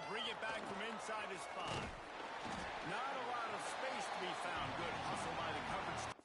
They'll bring it back from inside his 5. Not a lot of space to be found. Good hustle by the coverage.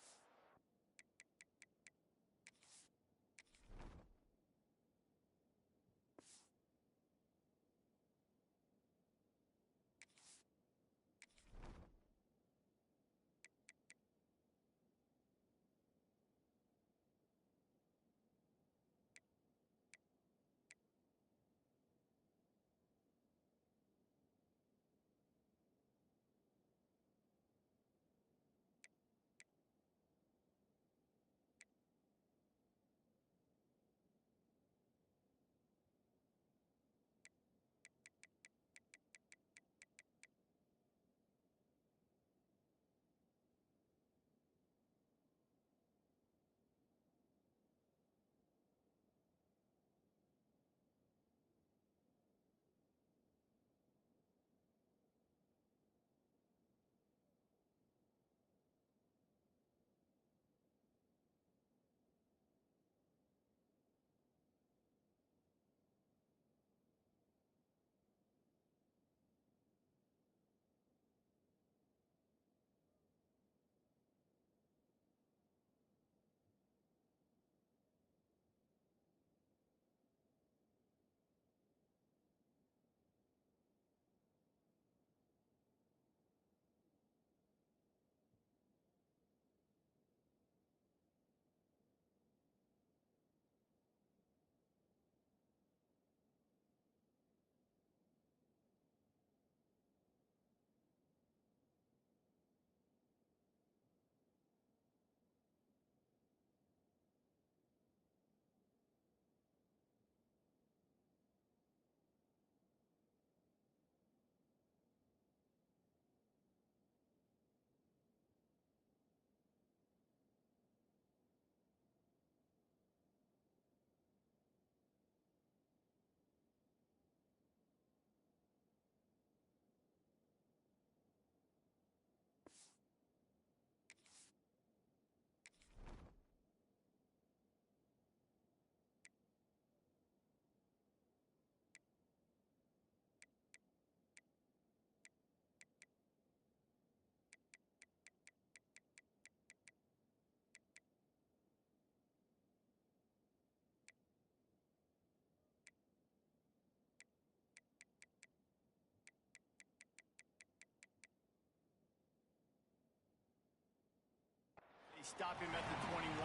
They stop him at the 21.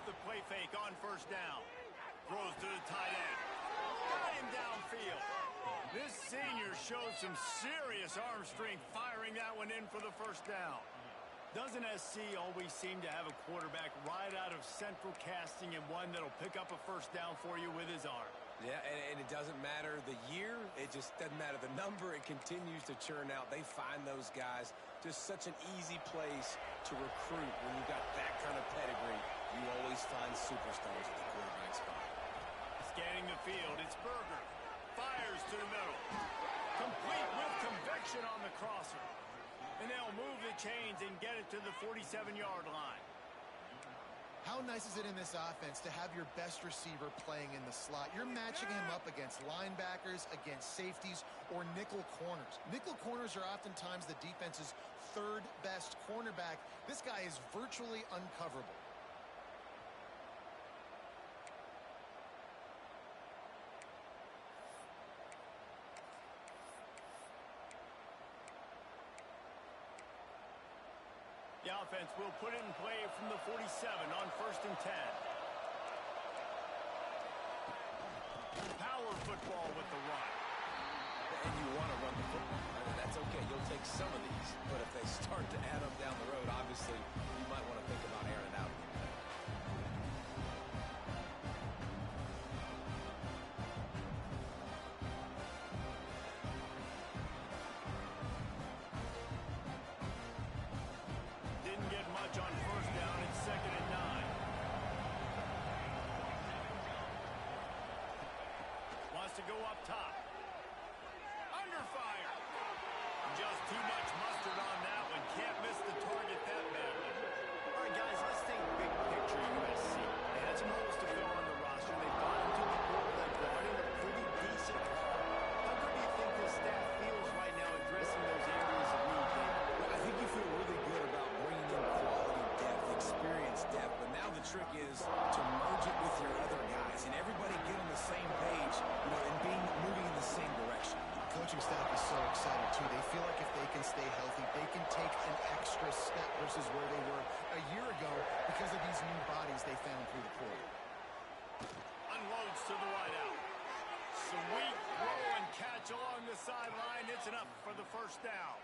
The play fake on first down. Throws to the tight end. Got him downfield. This senior showed some serious arm strength firing that one in for the first down. Doesn't SC always seem to have a quarterback right out of central casting and one that'll pick up a first down for you with his arm? Yeah, and it doesn't matter the year. It just doesn't matter the number. It continues to churn out. They find those guys. Just such an easy place to recruit when you've got that kind of pedigree. You always find superstars at the quarterback spot. Scanning the field, it's Berger. Fires to the middle. Complete with conviction on the crosser. And they'll move the chains and get it to the 47-yard line. How nice is it in this offense to have your best receiver playing in the slot? You're matching him up against linebackers, against safeties, or nickel corners. Nickel corners are oftentimes the defense's third best cornerback. This guy is virtually uncoverable. The offense will put it in play from the 47 on 1st and 10. Power football with the run. And you want to run the football. I mean, that's okay. You'll take some of these. But if they start to add them down the road, obviously, you might want to think about airing it out. go up top. Under fire. Just too much mustard on that one. Can't miss the target that badly. All right, guys, let's think big picture USC. They had some holes to fill on the roster. They got into the portal. They brought in a pretty decent haul. How good do you think this staff feels right now addressing those areas of need, David? Well, I think you feel really good about bringing in quality depth, experience depth, but now the trick is to merge it with your other guys and everybody get on the same page, and moving in the same direction. The coaching staff is so excited, too. They feel like if they can stay healthy, they can take an extra step versus where they were a year ago because of these new bodies they found through the portal. Unloads to the wideout. Sweet throw and catch along the sideline. It's enough for the first down.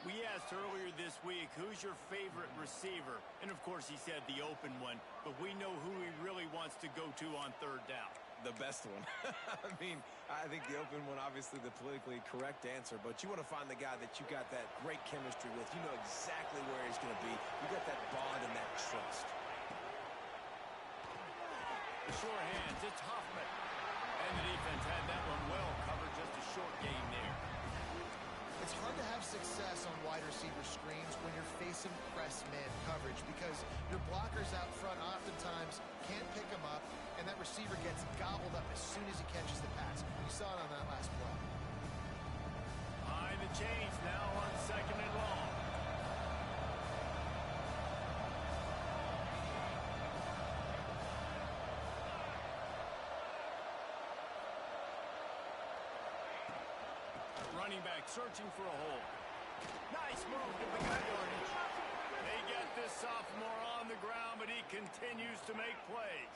We asked earlier this week, who's your favorite receiver? And, of course, he said the open one. But we know who he really wants to go to on third down. The best one. I think the open one, obviously the politically correct answer, but you want to find the guy that you got that great chemistry with. You know exactly where he's going to be. You got that bond and that trust. The sure hands, it's Hoffman. And the defense had that one well covered, just a short gain there. It's hard to have success on wide receiver screens when you're facing press man coverage because your blockers out front oftentimes can't pick them up, and that receiver gets gobbled up as soon as he catches the pass. We saw it on that last play. Behind the chains now on second and long. Running back searching for a hole. Nice move to pick up yardage. They get this sophomore on the ground, but he continues to make plays.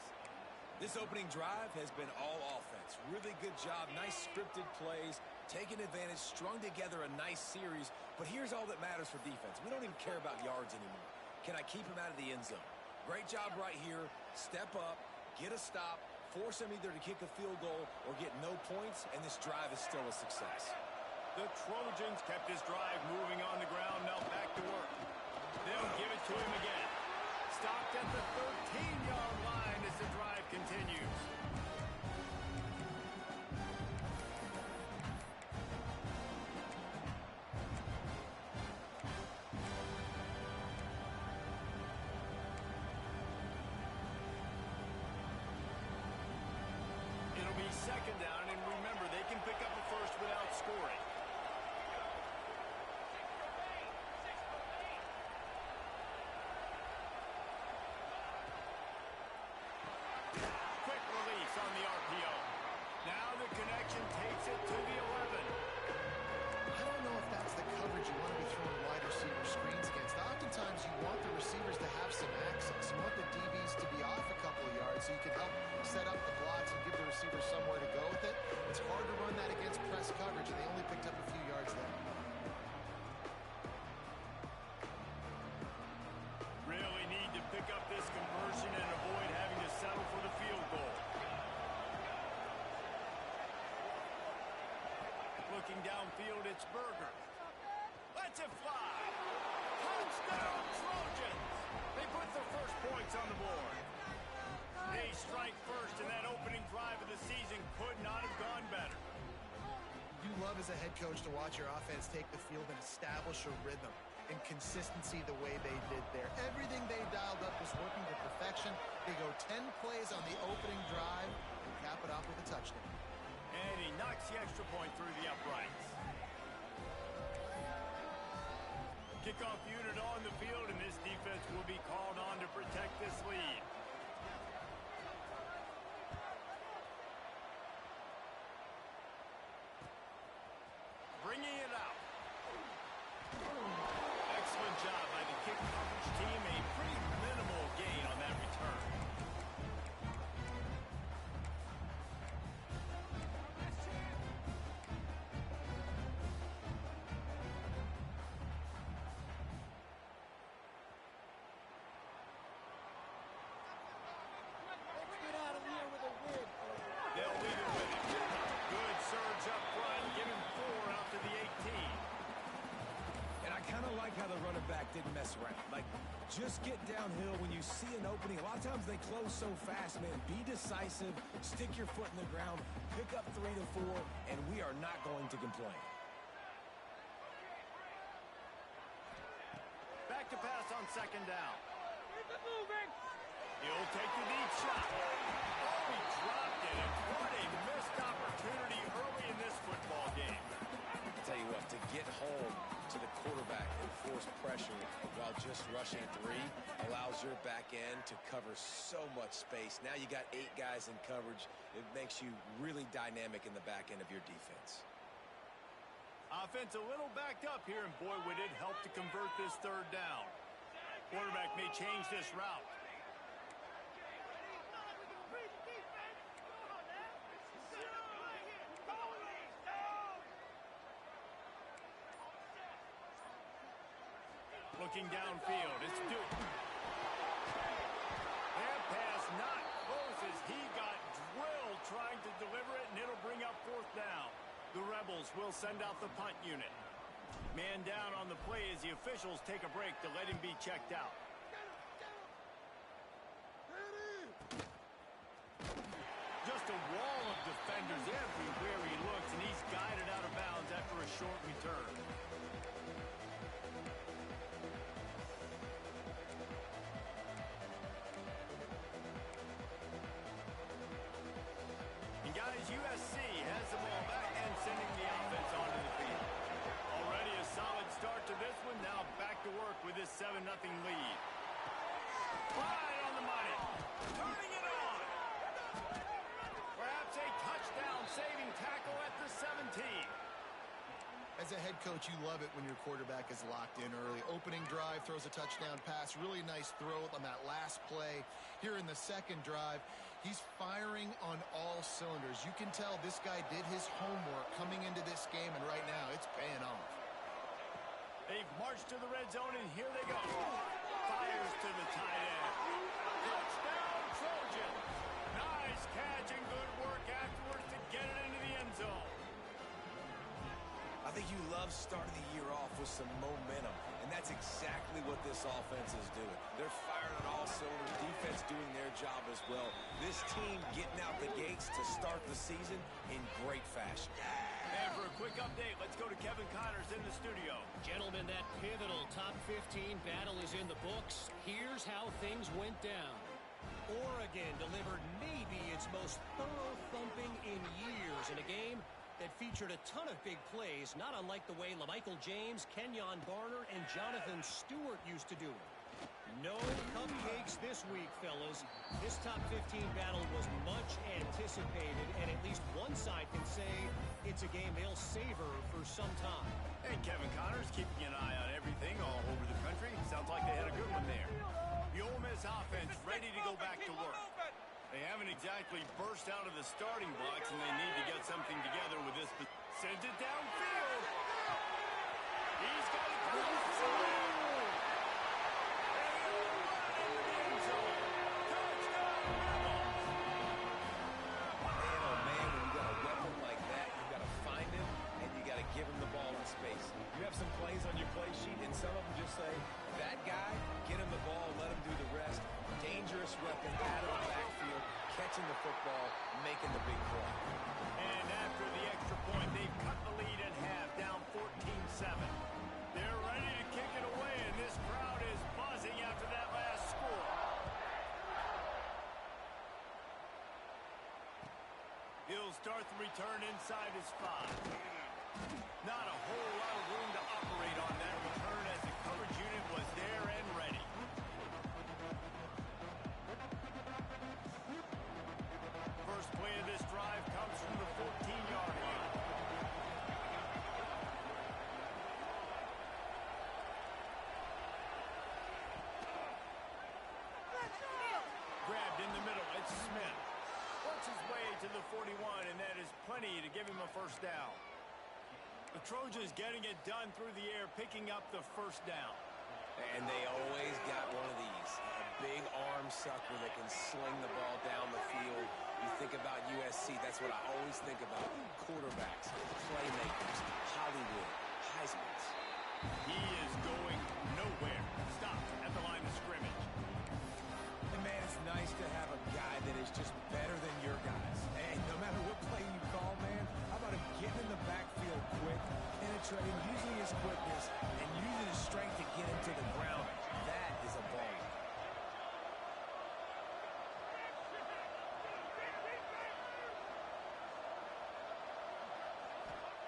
This opening drive has been all offense. Really good job, nice scripted plays, taking advantage, strung together a nice series. But here's all that matters for defense. We don't even care about yards anymore. Can I keep him out of the end zone? Great job right here. Step up, get a stop, force him either to kick a field goal or get no points, and this drive is still a success. The Trojans kept this drive moving on the ground. Now back to work. They'll give it to him again. Stopped at the 13-yard line as the drive continues. It'll be second down, and remember, they can pick up a first without scoring. Quick release on the RPO. Now the connection takes it to the 11. I don't know if that's the coverage you want to be throwing wide receiver screens against. Oftentimes you want the receivers to have some access. You want the DBs to be off a couple of yards so you can help set up the blocks and give the receiver somewhere to go with it. It's hard to run that against press coverage, and they only picked up a few yards there. Really need to pick up this conversion and avoid having to settle for the field goal. Looking downfield, it's Berger. Lets it fly. Touchdown, Trojans. They put the first points on the board. They strike first, and that opening drive of the season could not have gone better. You love as a head coach to watch your offense take the field and establish a rhythm and consistency the way they did there. Everything they dialed up was working to perfection. They go 10 plays on the opening drive and cap it off with a touchdown. And he knocks the extra point through the uprights. Kickoff unit on the field, and this defense will be called on to protect this lead. Bringing it out. Excellent job by the kick coverage team. A pretty minimal gain on that return. didn't mess around. Like, just get downhill when you see an opening. A lot of times they close so fast, man. Be decisive, stick your foot in the ground, pick up 3 to 4, and we are not going to complain. Back to pass on second down. He'll take the deep shot. Oh, he dropped it. And what a missed opportunity early in this football game. Tell you what, to get home to the quarterback and force pressure while just rushing 3 allows your back end to cover so much space. Now you got 8 guys in coverage. It makes you really dynamic in the back end of your defense. Offense a little backed up here, and boy, would it help to convert this third down. Quarterback may change this route. Looking downfield, it's Duke. That pass not close as he got drilled trying to deliver it, and it'll bring up fourth down. The Rebels will send out the punt unit. Man down on the play as the officials take a break to let him be checked out. Just a wall of defenders everywhere he looks, and he's guided out of bounds after a short return. Guys, USC has the ball back and sending the offense onto the field. Already a solid start to this one. Now back to work with this 7-0 lead. Right on the money. Turning it on. Perhaps a touchdown-saving tackle at the 17. As a head coach, you love it when your quarterback is locked in early. Opening drive, throws a touchdown pass. Really nice throw on that last play. Here in the second drive, he's firing on all cylinders. You can tell this guy did his homework coming into this game, and right now it's paying off. They've marched to the red zone, and here they go. Fires to the tight end. Touchdown, Trojans. Nice catch and good work afterwards to get it into the end zone. I think you love starting the year off with some momentum, and that's exactly what this offense is doing. They're firing on all cylinders, defense doing their job as well. This team getting out the gates to start the season in great fashion. And for a quick update, let's go to Kevin Connors in the studio. Gentlemen, that pivotal top 15 battle is in the books. Here's how things went down. Oregon delivered maybe its most thorough thumping in years in a game that featured a ton of big plays, not unlike the way LaMichael James, Kenyon Barner, and Jonathan Stewart used to do it. No cupcakes this week, fellas. This top 15 battle was much anticipated, and at least one side can say it's a game they'll savor for some time. And Kevin Connors keeping an eye on everything all over the country. Sounds like they had a good one there. The Ole Miss offense ready to go back to work. They haven't exactly burst out of the starting blocks, and they need to get something together with this. Sends it downfield. He's got it through the zone. And he'll run into the end zone. Touchdown, Rebels. Man, oh man, when you got a weapon like that, you got to find him, and you got to give him the ball in space. You have some plays on your play sheet, and some of them just say, that guy, get him the ball, let him do the rest. Dangerous weapon out of the backfield, catching the football, making the big play. And after the extra point, they've cut the lead in half, down 14-7. They're ready to kick it away, and this crowd is buzzing after that last score. He'll start the return inside his 5. Not a whole lot of room to operate on that return as the coverage unit was there and ready. First play of this drive comes from the 14-yard line. Grabbed in the middle, it's Smith. Works his way to the 41, and that is plenty to give him a first down. The Trojans getting it done through the air, picking up the first down. And they always got one of these, a big arm sucker that can sling the ball down the field. You think about USC, that's what I always think about. Quarterbacks, playmakers, Hollywood, Heismans. He is going nowhere. penetrating, using his quickness, and using his strength to get into the ground. That is a ball.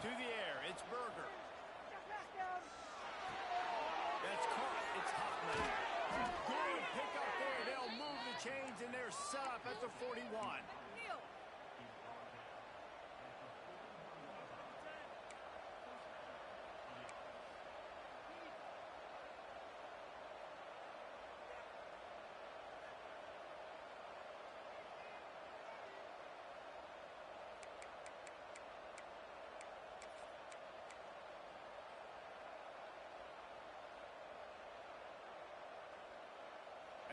To the air, it's Berger. That's caught. It's Hoffman. Good pick up there. They'll move the chains, and they're set up at the 41.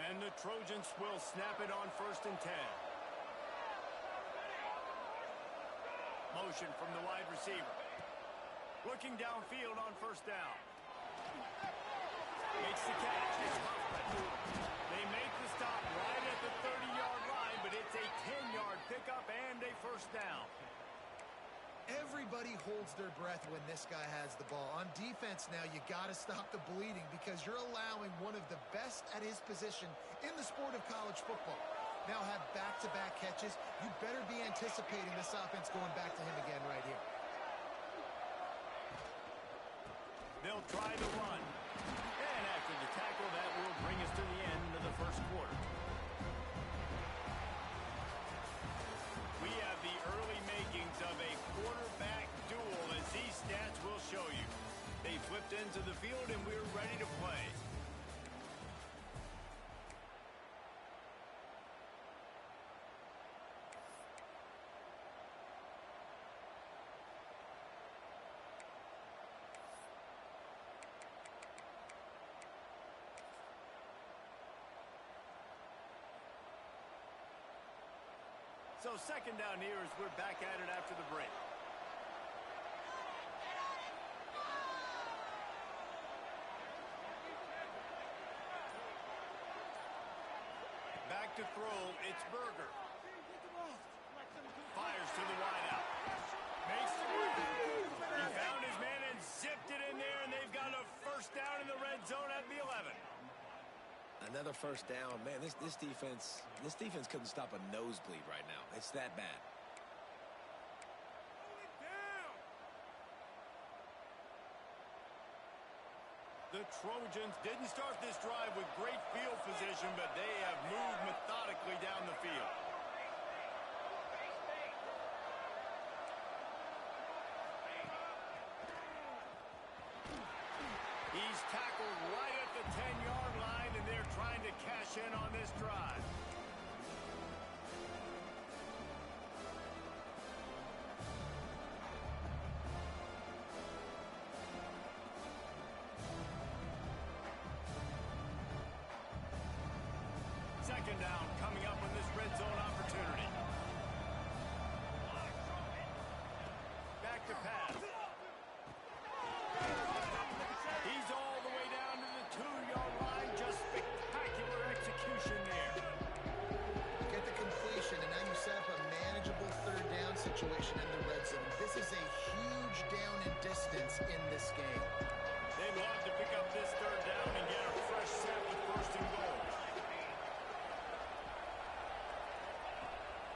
And the Trojans will snap it on 1st and 10. Motion from the wide receiver. Looking downfield on 1st down. Makes the catch. It's Hoffman. They make the stop right at the 30-yard line, but it's a 10-yard pickup and a 1st down. Everybody holds their breath when this guy has the ball. On defense now, you got to stop the bleeding because you're allowing one of the best at his position in the sport of college football. Now have back-to-back catches. You better be anticipating this offense going back to him again right here. They'll try to run. And after the tackle, that will bring us to the end of the 1st quarter. We have the early makings of a quarterback duel, as these stats will show you. They flipped into the field, and we're ready to play. So 2nd down here as we're back at it after the break. Back to throw, it's Berger. Fires to the wideout. Makes the move. He found his man and zipped it in there, and they've got a 1st down in the red zone at the 11. Another 1st down. Man, this defense couldn't stop a nosebleed right now. It's that bad. The Trojans didn't start this drive with great field position, but they have moved methodically down the field. He's tackled right at the 10-yard line, and they're trying to cash in on this drive. Second down coming up with this red zone opportunity. Back to pass. He's all the way down to the 2-yard line. Just spectacular execution there. Get the completion, and now you set up a manageable 3rd down situation in the red zone. This is a huge down in distance in this game. They'd love to pick up this 3rd down and get a fresh set with 1st and goal.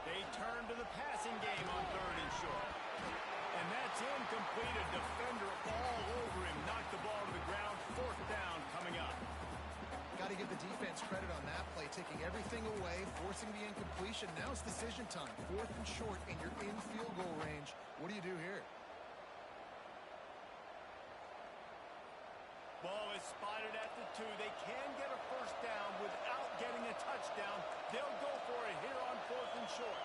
They turn to the passing game on 3rd and short. And that's incomplete. A defender all over him. Knocked the ball to the ground. 4th down coming up. Got to give the defense credit on that play, taking everything away, forcing the incompletion. Now it's decision time. 4th and short, and you're in field goal range. What do you do here? Ball is spotted at the 2. They can get a 1st down without getting a touchdown. They'll go for it here on 4th and short.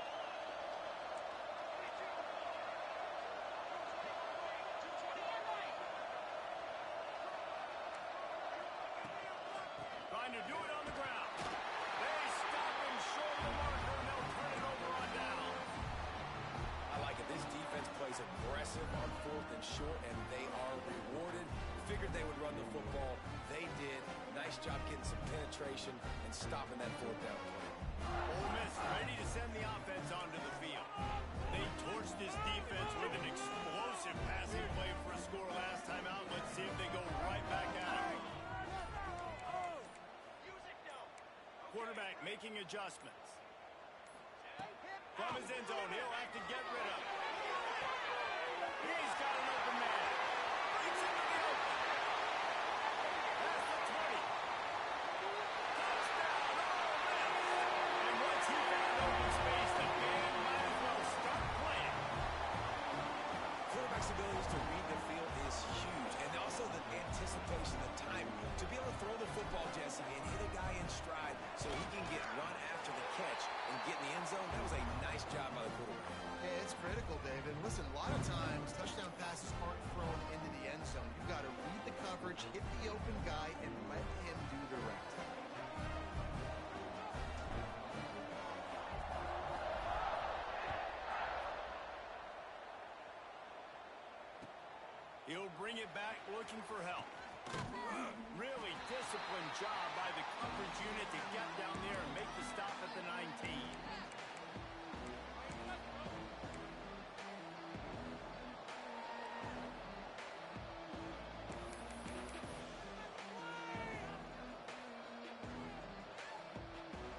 Trying to do it on the ground. They stop him short of the marker, and they'll turn it over on down. I like it. This defense plays aggressive on 4th and short, and they are rewarded. Figured they would run the football. They did. Nice job getting some penetration and stopping that 4th down play. Ole Miss ready to send the offense onto the field. They torched this defense with an explosive passing play for a score last quarterback making adjustments. From his end zone, he'll have to get rid of it. He's got an open man. Breaks into the open. That's the 20. Touchdown, Ole Miss. And once he found open space, the band might as well start playing. Quarterback's abilities to read the field is huge. And also the anticipation, the time to be able to throw the football, Jesse, and hit a guy in stride so he can get run after the catch and get in the end zone. That was a nice job by the quarterback. Hey, it's critical, David. Listen, a lot of times touchdown passes aren't thrown into the end zone. You've got to read the coverage, hit the open guy, and let him do the rest. He'll bring it back looking for help. Really disciplined job by the coverage unit to get down there and make the stop at the 19.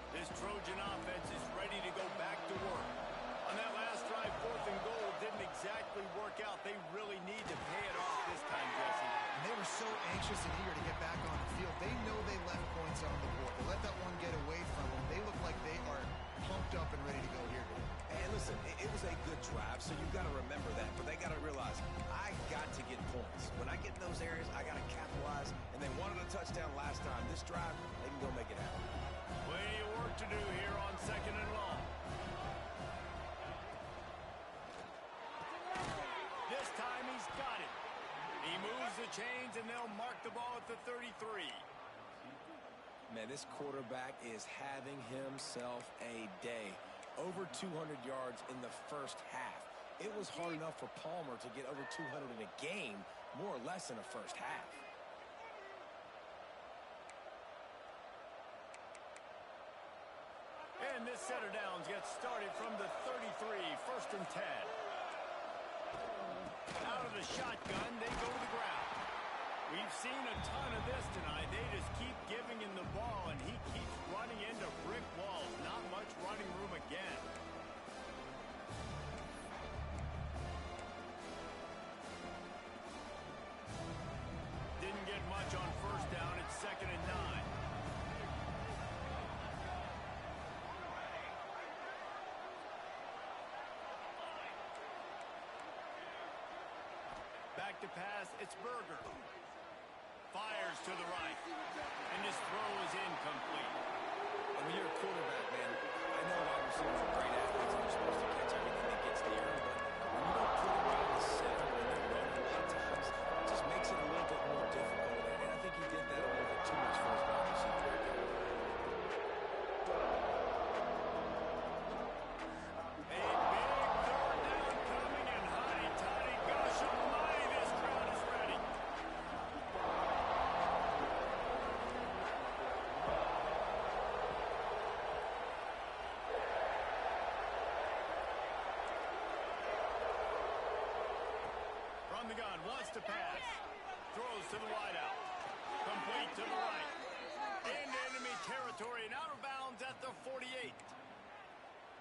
This Trojan offense is ready to go back to work. On that last drive, 4th and goal didn't exactly work out. They really need to pay it off this time, Jesse. And they were so anxious and eager to get back on the field. They know they left points on the board. They let that one get away from them. They look like they are pumped up and ready to go here. And listen, it was a good drive, so you've got to remember that. But they got to realize, I got to get points. When I get in those areas, I got to capitalize. And they wanted a touchdown last time. This drive, they can go make it happen. Plenty of work to do here on 2nd and long. This time he's got it. He moves the chains, and they'll mark the ball at the 33. Man, this quarterback is having himself a day. Over 200 yards in the first half. It was hard enough for Palmer to get over 200 in a game, more or less in a first half. And this set of downs gets started from the 33, 1st and 10. Out of the shotgun, they go to the ground. We've seen a ton of this tonight. They just keep giving him the ball, and he keeps running into brick walls. Not much running room again. Didn't get much on 1st down. It's 2nd and 9. Back to pass, it's Berger. Fires to the right. And his throw is incomplete. And when you're a quarterback, man, I know wide receivers are great athletes and you're supposed to catch everything that gets near them, but when you don't put it around the center when they're running a lot of times, it just makes it a little bit more difficult. And I think he did that a little bit too much for his wide receiver right there. The gun wants to pass. Throws to the wideout. Complete to the right. Into enemy territory and out of bounds at the 48.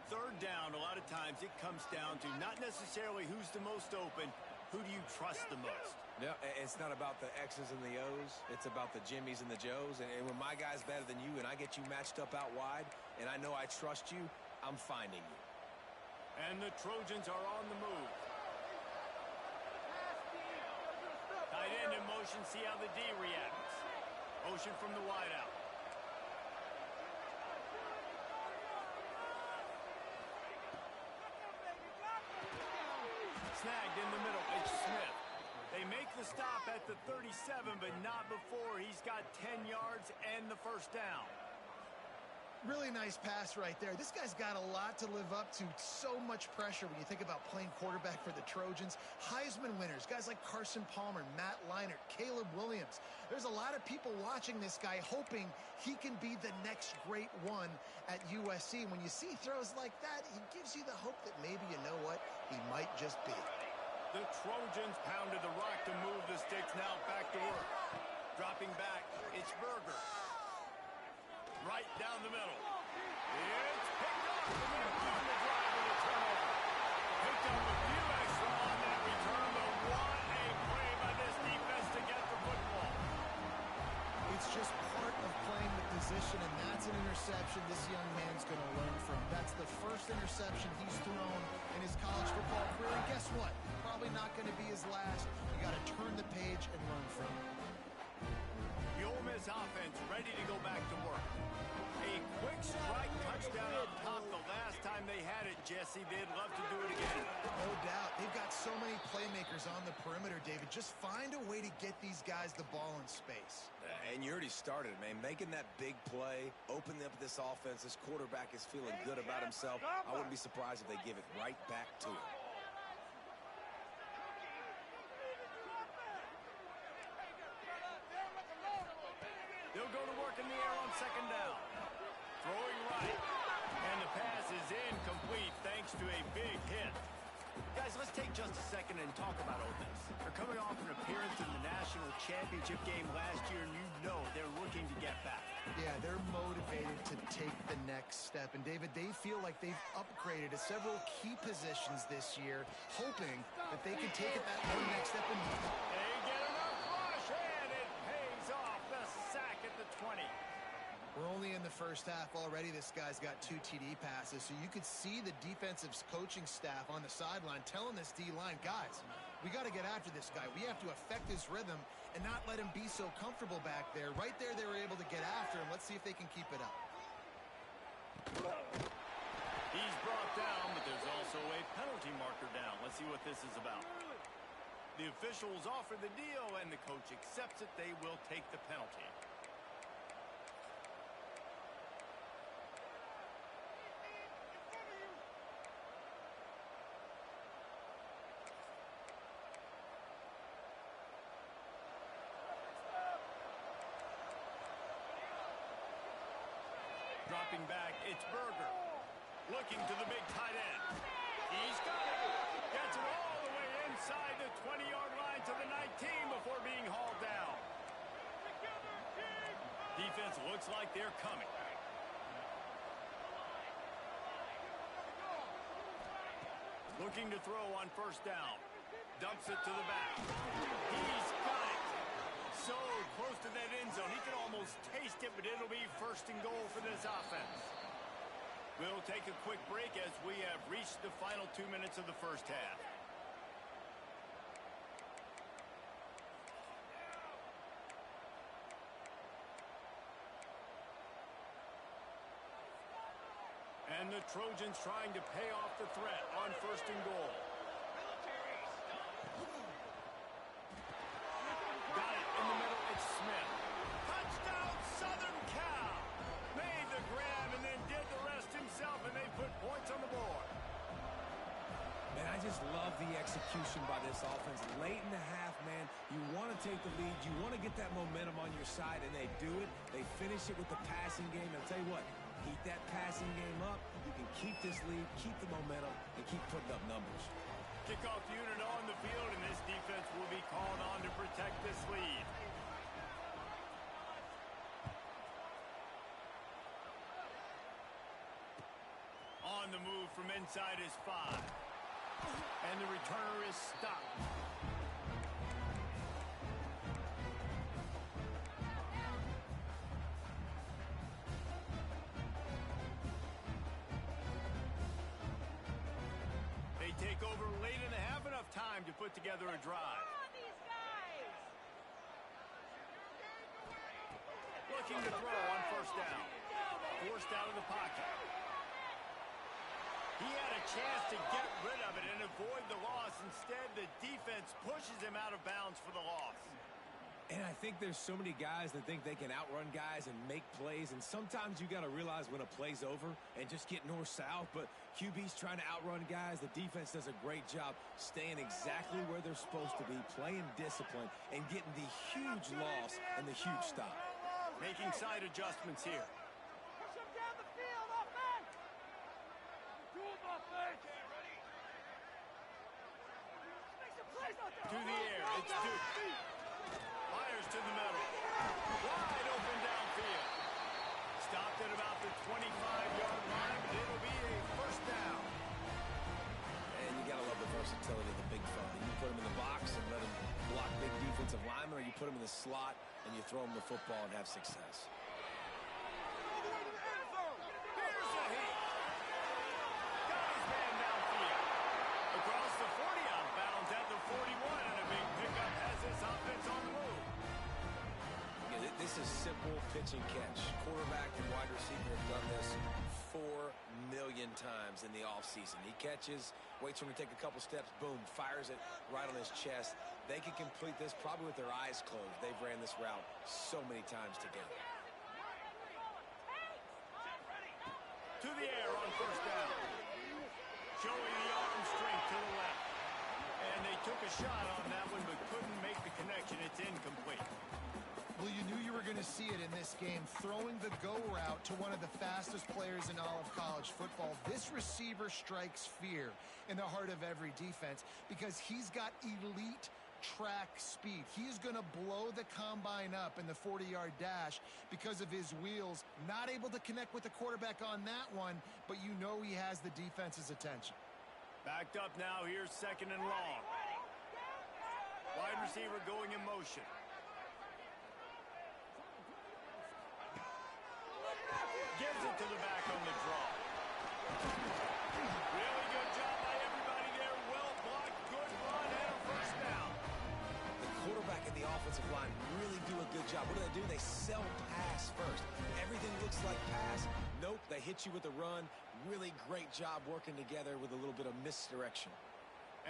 3rd down, a lot of times it comes down to not necessarily who's the most open, who do you trust the most? Yeah, it's not about the X's and the O's. It's about the Jimmies and the Joes. And when my guy's better than you and I get you matched up out wide and I know I trust you, I'm finding you. And the Trojans are on the move. Tight end in motion, see how the D reacts. Motion from the wideout. Snagged in the middle, it's Smith. They make the stop at the 37, but not before he's got 10 yards and the 1st down. Really nice pass right there. This guy's got a lot to live up to. So much pressure when you think about playing quarterback for the Trojans. Heisman winners, guys like Carson Palmer, Matt Leinart, Caleb Williams. There's a lot of people watching this guy hoping he can be the next great one at USC. When you see throws like that, it gives you the hope that maybe, you know what, he might just be. The Trojans pounded the rock to move the sticks. Now back to work. Dropping back, it's Berger. Right down the middle. That's an interception this young man's going to learn from. That's the first interception he's thrown in his college football career. And guess what? Probably not going to be his last. You got to turn the page and learn from it. The Ole Miss offense ready to go back to work. A quick strike touchdown up top the last time they had it, Jesse. They'd love to do it again. No doubt. They've got so many playmakers on the perimeter, David. Just find a way to get these guys the ball in space. And you already started, man. Making that big play, opening up this offense. This quarterback is feeling good about himself. I wouldn't be surprised if they give it right back to him. They'll go to work in the air on second down. Throwing right. And the pass is incomplete thanks to a big hit. Guys, let's take just a second and talk about Ole Miss. They're coming off an appearance in the national championship game last year, and you know they're looking to get back. Yeah, they're motivated to take the next step. And, David, they feel like they've upgraded to several key positions this year, hoping that they can take it that one next step. And they get enough rush, and it pays off. The sack at the 20. we're only in the first half already. This guy's got 2 TD passes, so you could see the defensive coaching staff on the sideline telling this D-line, guys, we got to get after this guy. We have to affect his rhythm and not let him be so comfortable back there. Right there, they were able to get after him. Let's see if they can keep it up. He's brought down, but there's also a penalty marker down. Let's see what this is about. The officials offer the deal, and the coach accepts it. They will take the penalty. Dropping back, it's Berger. Looking to the big tight end. He's got it. Gets it all the way inside the 20-yard line to the 19 before being hauled down. Defense looks like they're coming. Looking to throw on first down. Dumps it to the back. He's got it. So close to that end zone. He can almost taste it, but it'll be first and goal for this offense. We'll take a quick break as we have reached the final 2 minutes of the first half. And the Trojans trying to pay off the threat on first and goal. Got it in the middle. It's Smith. Touchdown, Southern Cal. Made the grab and then did the rest himself, and they put points on the board. Man, I just love the execution by this offense. Late in the half, man, you want to take the lead. You want to get that momentum on your side, and they do it. They finish it with the passing game. I'll tell you what, keep that passing game up. You can keep this lead, keep the momentum, and keep putting up numbers. Kickoff unit on the field, and this defense will be called on to protect this lead. On the move from inside is 5. And the returner is stopped. They take over late and have enough time to put together a drive. Looking to throw on first down. Forced out of the pocket. He had a chance to get rid of it and avoid the loss. Instead, the defense pushes him out of bounds for the loss. And I think there's so many guys that think they can outrun guys and make plays, and sometimes you got to realize when a play's over and just get north-south, but QB's trying to outrun guys. The defense does a great job staying exactly where they're supposed to be, playing discipline, and getting the huge loss and the huge stop. Making side adjustments here. Push him down the field, offense! Make some plays out there! To the air, it's Duke. Fires to the middle. Wide open downfield. Stopped at about the 25-yard line, but it'll be a first down. And you got to love the versatility of the big fella. You put him in the box and let him block big defensive linemen, or you put him in the slot and you throw him the football and have success. This is simple pitch and catch. Quarterback and wide receiver have done this 4 million times in the offseason. He catches, waits for him to take a couple steps, boom, fires it right on his chest. They can complete this probably with their eyes closed. They've ran this route so many times together. To the air on first down. Showing the arm strength to the left. And they took a shot on that one but couldn't make the connection. It's incomplete. Well, you knew you were going to see it in this game, throwing the go route to one of the fastest players in all of college football. This receiver strikes fear in the heart of every defense because he's got elite track speed. He is going to blow the combine up in the 40-yard dash because of his wheels. Not able to connect with the quarterback on that one, but you know he has the defense's attention. Backed up now. Here's second and long. Wide receiver going in motion. Gives it to the back on the draw. Really good job by everybody there. Well blocked, good run, and a first down. The quarterback and the offensive line really do a good job. What do? They sell pass first. Everything looks like pass. Nope, they hit you with a run. Really great job working together with a little bit of misdirection.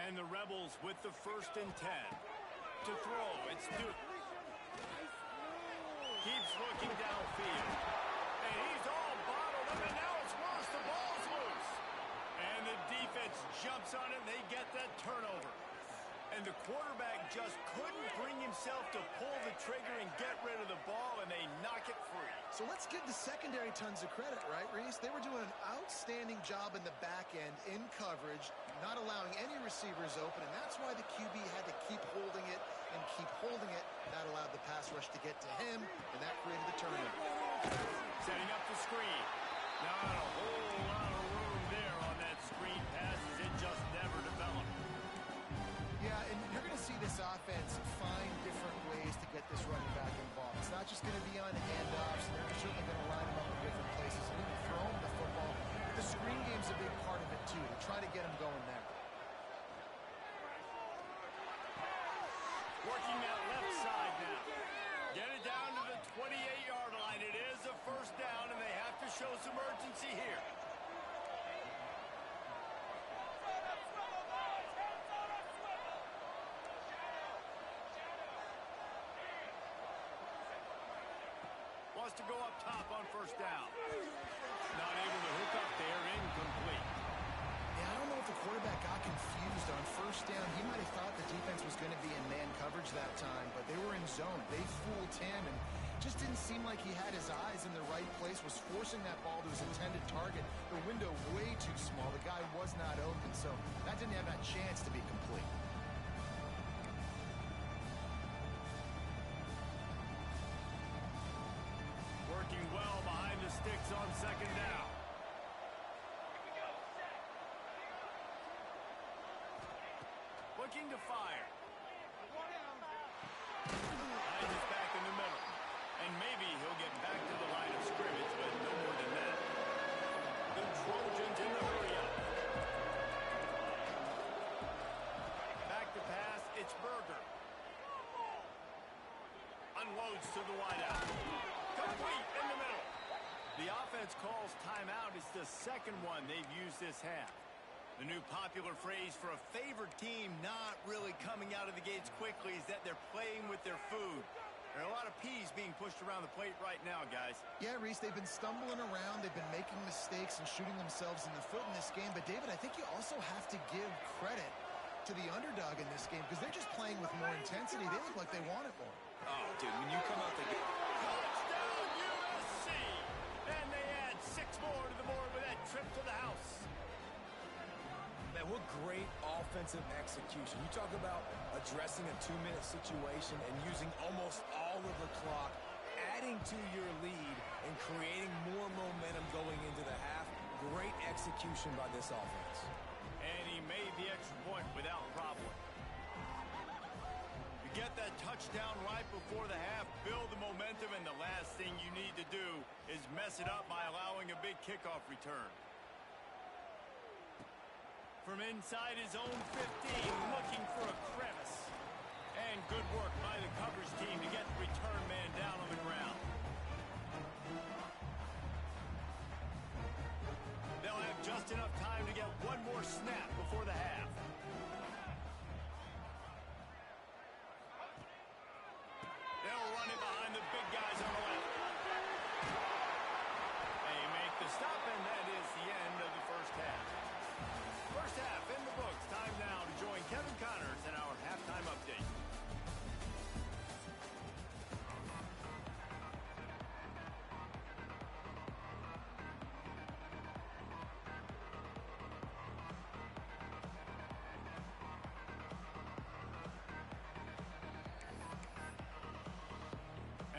And the Rebels with the 1st and 10. To throw, it's Duke. Keeps looking downfield. And he's all bottled up, and now it's worse. The ball's loose. And the defense jumps on it, and they get that turnover. And the quarterback just couldn't bring himself to pull the trigger and get rid of the ball, and they knock it free. So let's give the secondary tons of credit, right, Reese? They were doing an outstanding job in the back end, in coverage, not allowing any receivers open, and that's why the QB had to keep holding it and keep holding it. That allowed the pass rush to get to him, and that created the turnover. Setting up the screen. Not a whole lot of room there on that screen pass as it just never developed. Yeah, and you're going to see this offense find different ways to get this running back involved. It's not just going to be on handoffs. They're certainly going to line him up in different places and even throw him the football. The screen game's a big part of it, too, to try to get him going there. Working that left side now. Get it down to the 28-yard line. It is a first down, and they have to show some urgency here. Wants to go up top on first down. Not able to hook up there. Incomplete. Yeah, I don't know if the quarterback got confused on first down. He might have thought the defense was going to be in man coverage that time, but they were in zone. They fooled him and just didn't seem like he had his eyes in the right place, was forcing that ball to his intended target. The window way too small. The guy was not open, so that didn't have that chance to be complete. Working well behind the sticks on second down. Looking to fire. Finds his back in the middle. And maybe he'll get back to the line of scrimmage, but no more than that. The Trojans in the hurry-up. Back to pass, it's Berger. Unloads to the wideout. Complete in the middle. The offense calls timeout. It's the second one they've used this half. The new popular phrase for a favored team not really coming out of the gates quickly is that they're playing with their food. There are a lot of peas being pushed around the plate right now, guys. Yeah, Reese, they've been stumbling around. They've been making mistakes and shooting themselves in the foot in this game. But, David, I think you also have to give credit to the underdog in this game because they're just playing with more intensity. They look like they want it more. Oh, dude, when you come out the game. Touchdown, USC! And they add 6 more to the board with that trip to the house. Man, what great offensive execution. You talk about addressing a 2-minute situation and using almost all of the clock, adding to your lead and creating more momentum going into the half. Great execution by this offense. And he made the extra point without problem. You get that touchdown right before the half, build the momentum, and the last thing you need to do is mess it up by allowing a big kickoff return. From inside his own 15, looking for a crevice. And good work by the coverage team to get the return man down on the ground.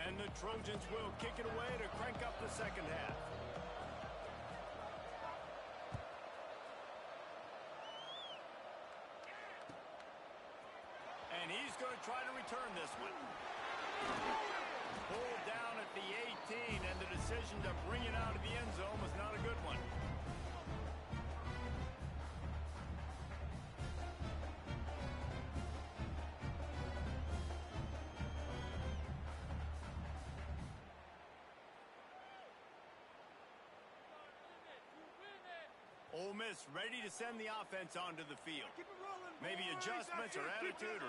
And the Trojans will kick it away to crank up the second half. And he's going to try to return this one. Pulled down at the 18, and the decision to bring it out of the end zone was not a good one. Ole Miss ready to send the offense onto the field. Maybe adjustments or attitude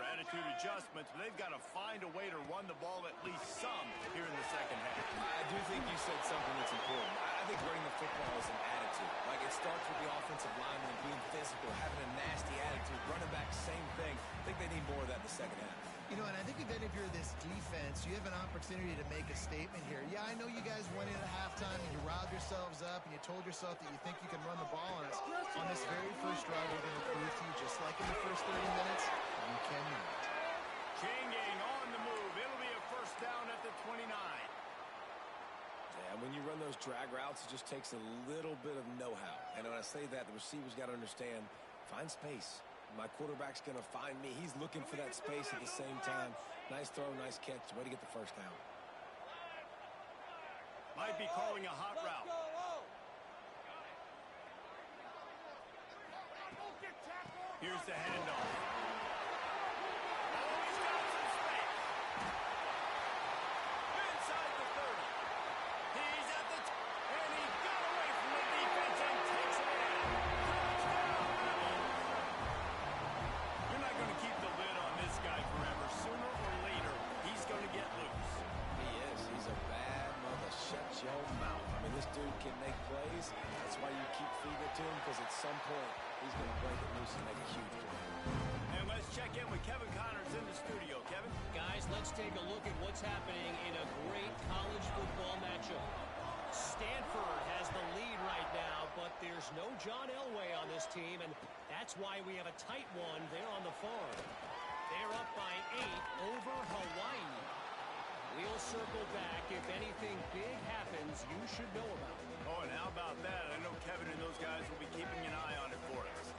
adjustments, but they've got to find a way to run the ball at least some here in the second half. I do think you said something that's important. I think running the football is an attitude. Like, it starts with the offensive lineman being physical, having a nasty attitude. Running back, same thing. I think they need more of that in the second half. You know, and I think if you're this defense, you have an opportunity to make a statement here. Yeah, I know you guys went in at halftime and you riled yourselves up and you told yourself that you think you can run the ball on us. On this very first drive, we're going to prove to you, just like in the first 30 minutes, you cannot. Changing on the move. It'll be a first down at the 29. Yeah, when you run those drag routes, it just takes a little bit of know-how. And when I say that, the receiver's got to understand, find space. My quarterback's going to find me. He's looking for that space at the same time. Nice throw, nice catch. Way to get the first down. Might be calling a hot route. Here's the handoff. Oh, he's got some space. Inside the 30. He's at the and he got away from the defense and takes it in. You're not going to keep the lid on this guy forever. Sooner or later, he's going to get loose. He is. He's a bad mother. Shut your mouth. I mean, this dude can make plays. That's why you keep feeding it to him, because at some point, he's going to break it loose and make a huge play. And let's check in with Kevin Connors in the studio. Kevin? Guys, let's take a look at what's happening in a great college football matchup. Stanford has the lead right now, but there's no John Elway on this team, and that's why we have a tight one there on the farm. They're up by 8 over Hawaii. We'll circle back. If anything big happens, you should know about it. Oh, and how about that? I know Kevin and those guys will be keeping an eye on it for us.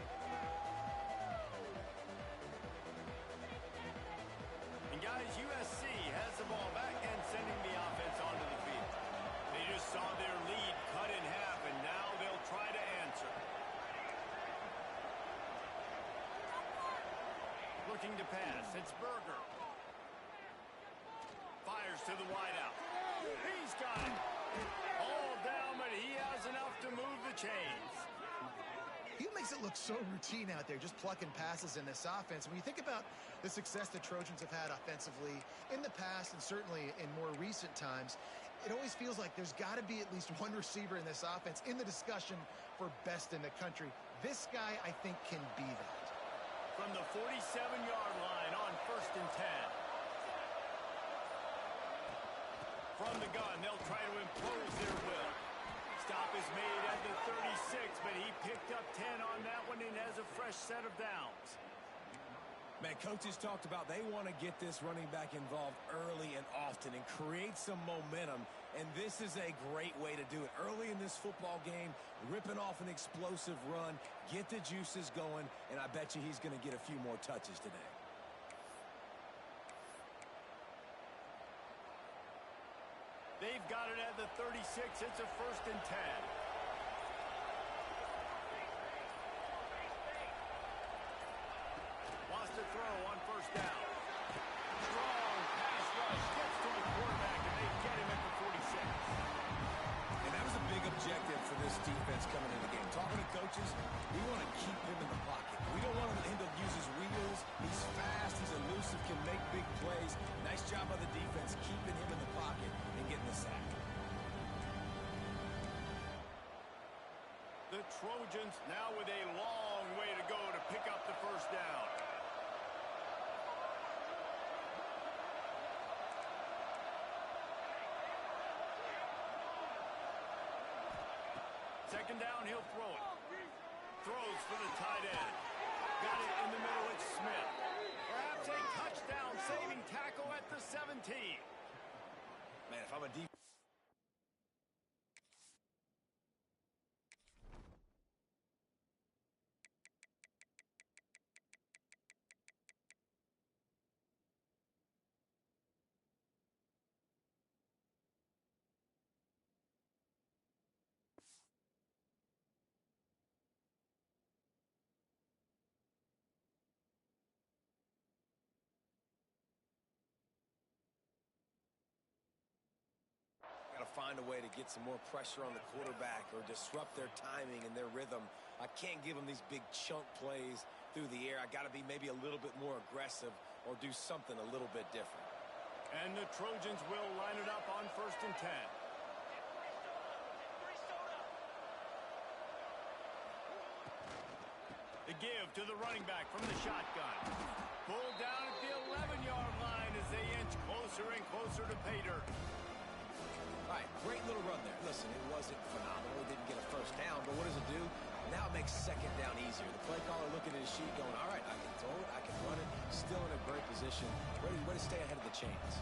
And guys, USC has the ball back and sending the offense onto the field. They just saw their lead cut in half, and now they'll try to answer. Looking to pass. It's Berger. Fires to the wideout. He's got it. All down, but he has enough to move the chains. He makes it look so routine out there, just plucking passes in this offense. When you think about the success the Trojans have had offensively in the past and certainly in more recent times, it always feels like there's got to be at least one receiver in this offense in the discussion for best in the country. This guy, I think, can be that. From the 47-yard line on 1st and 10. From the gun, they'll try to impose their will. Stop is made at the 36, but he picked up 10 on that one and has a fresh set of downs. Man, coaches talked about they want to get this running back involved early and often and create some momentum, and this is a great way to do it. Early in this football game, ripping off an explosive run, get the juices going, and I bet you he's going to get a few more touches today. They've got it at the 36. It's a 1st and 10. Wants to throw on 1st down. Strong pass rush. Gets to the quarterback, and they get him at the 46. And that was a big objective for this defense coming in the game. Talking to coaches, we want to keep him in the pocket. We don't want him to use his wheels. He's fast. He's elusive, can make big plays. Nice job by the defense keeping him in the pocket and getting the sack. The Trojans now with a long way to go to pick up the 1st down. Second down, he'll throw it. Throws for the tight end. Got it in the middle, it's Smith. Perhaps a touchdown saving tackle at the 17. Man, if I'm a defense. Got to find a way to get some more pressure on the quarterback or disrupt their timing and their rhythm. I can't give them these big chunk plays through the air. I got to be maybe a little bit more aggressive or do something a little bit different. And the Trojans will line it up on 1st and 10. The give to the running back from the shotgun. Pulled down at the 11-yard line as they inch closer and closer to pay dirt. All right, great little run there. Listen, it wasn't phenomenal. It didn't get a first down, but what does it do? Now it makes 2nd down easier. The play caller looking at his sheet going, all right, I can throw it, I can run it. Still in a great position. Ready to stay ahead of the chains.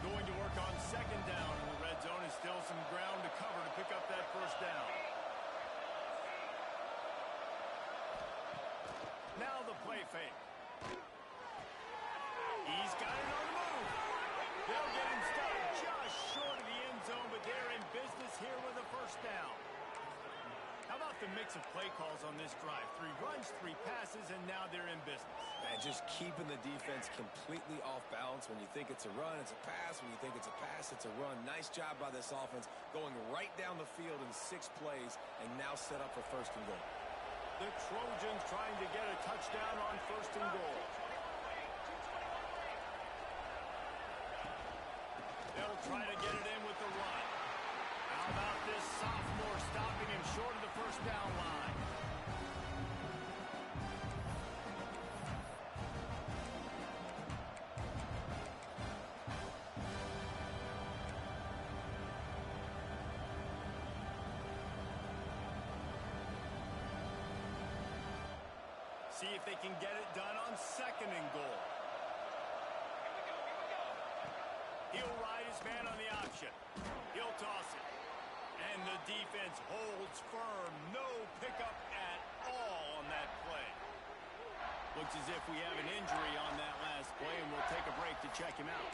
Going to work on 2nd down in the red zone. Is still some ground to cover to pick up that 1st down. Now the play fake. He's got it on the move. They'll get him stopped just short of the end zone, but they're in business here with a 1st down. How about the mix of play calls on this drive? 3 runs, 3 passes, and now they're in business. And just keeping the defense completely off balance. When you think it's a run, it's a pass. When you think it's a pass, it's a run. Nice job by this offense going right down the field in 6 plays and now set up for 1st and goal. The Trojans trying to get a touchdown on 1st and goal. They'll try to get it in with the run. How about this sophomore stopping him short of the 1st down line? See if they can get it done on 2nd and goal. He'll ride his man on the option. He'll toss it. And the defense holds firm. No pickup at all on that play. Looks as if we have an injury on that last play, and we'll take a break to check him out.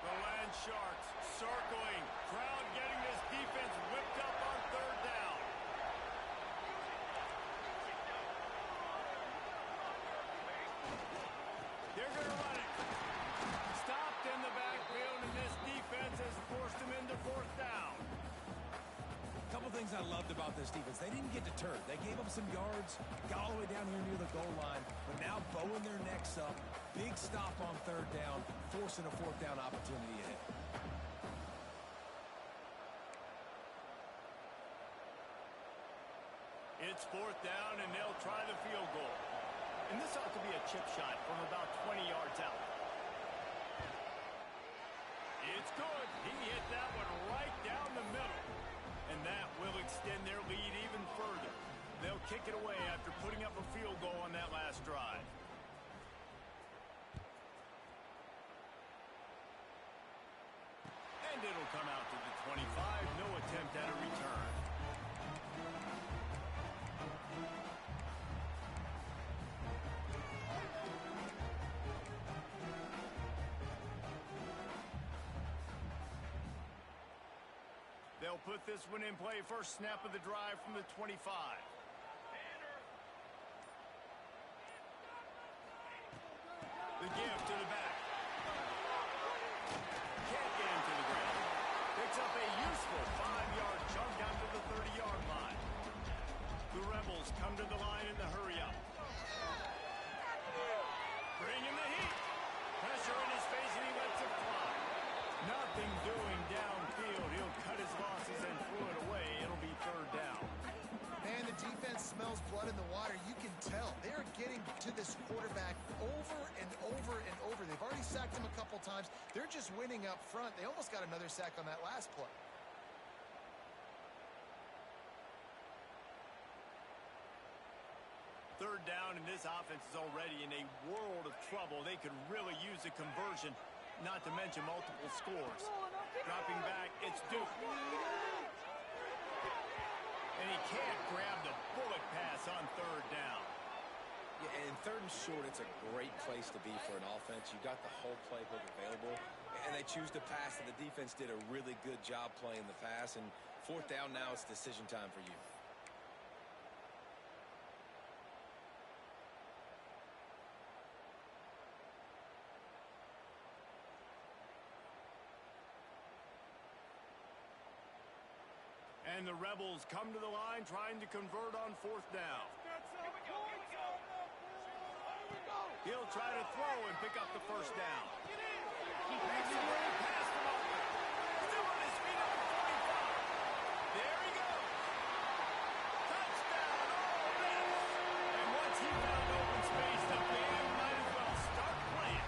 The Land Sharks circling. Crowd getting this defense whipped up on 3rd down. They're going to run it. Stopped in the backfield, and this defense has forced them into 4th down. A couple things I loved about this defense. They didn't get deterred. They gave up some yards, got all the way down here near the goal line, but now bowing their necks up. Big stop on 3rd down, forcing a 4th down opportunity ahead. It's 4th down, and they'll try the field goal. And this ought to be a chip shot from about 20 yards out. It's good. He hit that one right down the middle. And that will extend their lead even further. They'll kick it away after putting up a field goal on that last drive. And it'll come out to the 25. No attempt at a return. They'll put this one in play. First snap of the drive from the 25. The give to the back. Can't get him to the ground. Picks up a useful 5-yard chunk down to the 30-yard line. The Rebels come to the line in the hurry-up. Bringing the heat. Pressure in his face, and he lets it fly. Nothing doing downfield. He'll cut his losses and throw it away. It'll be 3rd down. Man, the defense defense smells blood in the water. You can tell. They're getting to this quarterback over and over and over. They've already sacked him a couple times. They're just winning up front. They almost got another sack on that last play. Third down, and this offense is already in a world of trouble. They could really use a conversion, not to mention multiple scores. Dropping back, it's Duke. And he can't grab the bullet pass on third down. Yeah, and third and short, it's a great place to be for an offense. You got the whole playbook available, and they choose to pass, and the defense did a really good job playing the pass. And fourth down now, it's decision time for you. And the Rebels come to the line trying to convert on fourth down. He'll try to throw and pick up the first down. He makes a great pass from open. Still on his feet at the 45. There he goes. Touchdown, Ole Miss. And once he found open space, the band might as well start playing.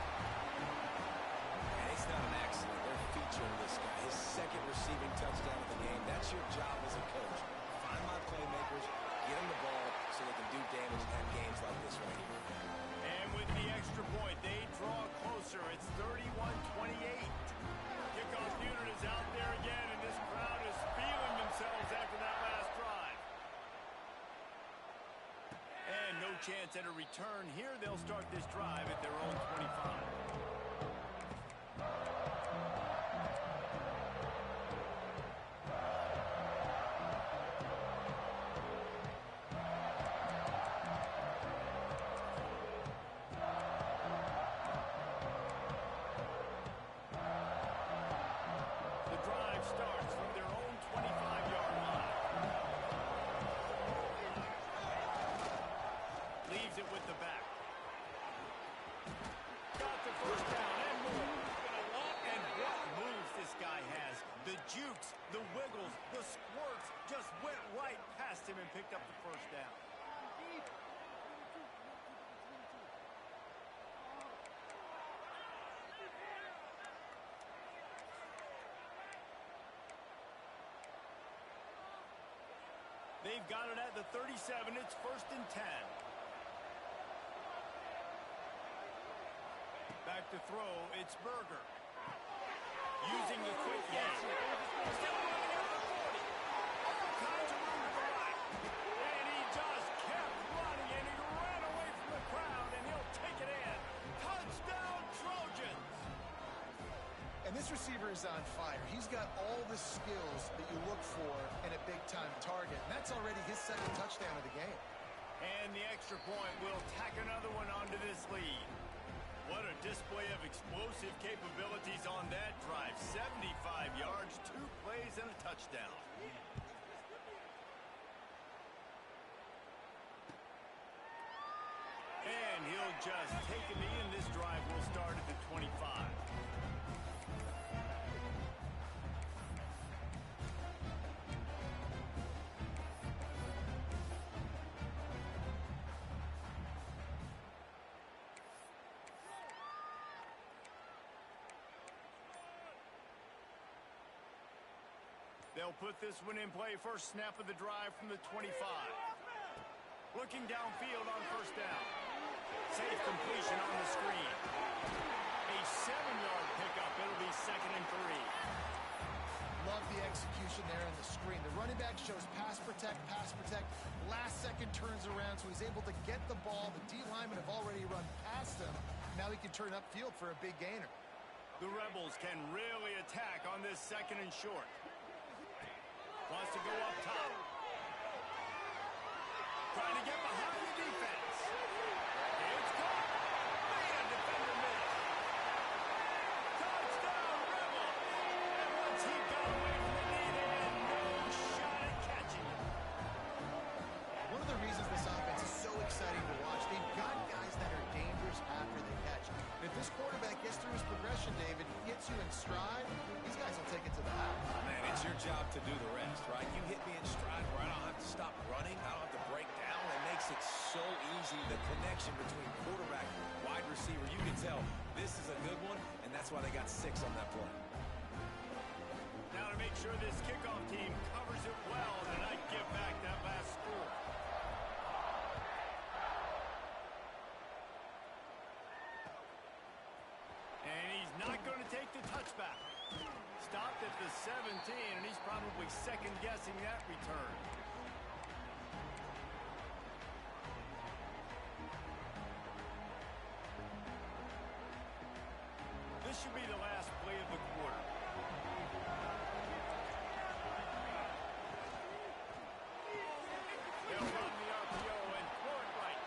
And it's not an accident. They're featuring this guy. His second receiving touchdown of the game. That's your job as a coach. Find my playmakers, get them the ball so they can do damage at games like this right here. And with the extra point, they draw closer. It's 31-28. Kickoff unit is out there again, and this crowd is feeling themselves after that last drive. And no chance at a return here. They'll start this drive at their own 25. Starts from their own 25-yard line. Leaves it with the back. Got the first down and more. And what moves this guy has. The jukes, the wiggles, the squirts just went right past him and picked up the first down. They've got it at the 37. It's first and 10. Back to throw. It's Berger. Using the quick yank. Still running at the 40. All kinds of room to the right. And he just kept running, and he ran away from the crowd, and he'll take it in. Touchdown, Trojans! And this receiver is on fire. He's got all the skills that you look for in a big-time target. And that's already his second touchdown of the game. And the extra point will tack another one onto this lead. What a display of explosive capabilities on that drive. 75 yards, 2 plays, and a touchdown. And he'll just take a knee, and this drive will start at the 25. They'll put this one in play. First snap of the drive from the 25. Looking downfield on first down. Safe completion on the screen. A 7-yard pickup. It'll be second and 3. Love the execution there on the screen. The running back shows pass protect, pass protect. Last second turns around, so he's able to get the ball. The D linemen have already run past him. Now he can turn upfield for a big gainer. The Rebels can really attack on this second and short. Wants to go up top. Trying to get behind the defense. It's caught. Man, defender missed. Touchdown, Rebels. And once he got away from the knee, they had no shot at catching him. One of the reasons this offense is so exciting to watch, they've got guys that are dangerous after they catch. And if this quarterback gets through his progression, David, gets you in stride, these guys will take it to the house. Man, it's your job to do the rest, right? You hit me in stride where I don't have to stop running. I don't have to break down. makes it so easy. The connection between quarterback and wide receiver, you can tell this is a good one, and that's why they got 6 on that play. Now to make sure this kickoff team covers it well and not give back that last score. And he's not going to take the touchback. Stopped at the 17, and he's probably second-guessing that return. This should be the last play of the quarter. They'll run the RPO and throw it right.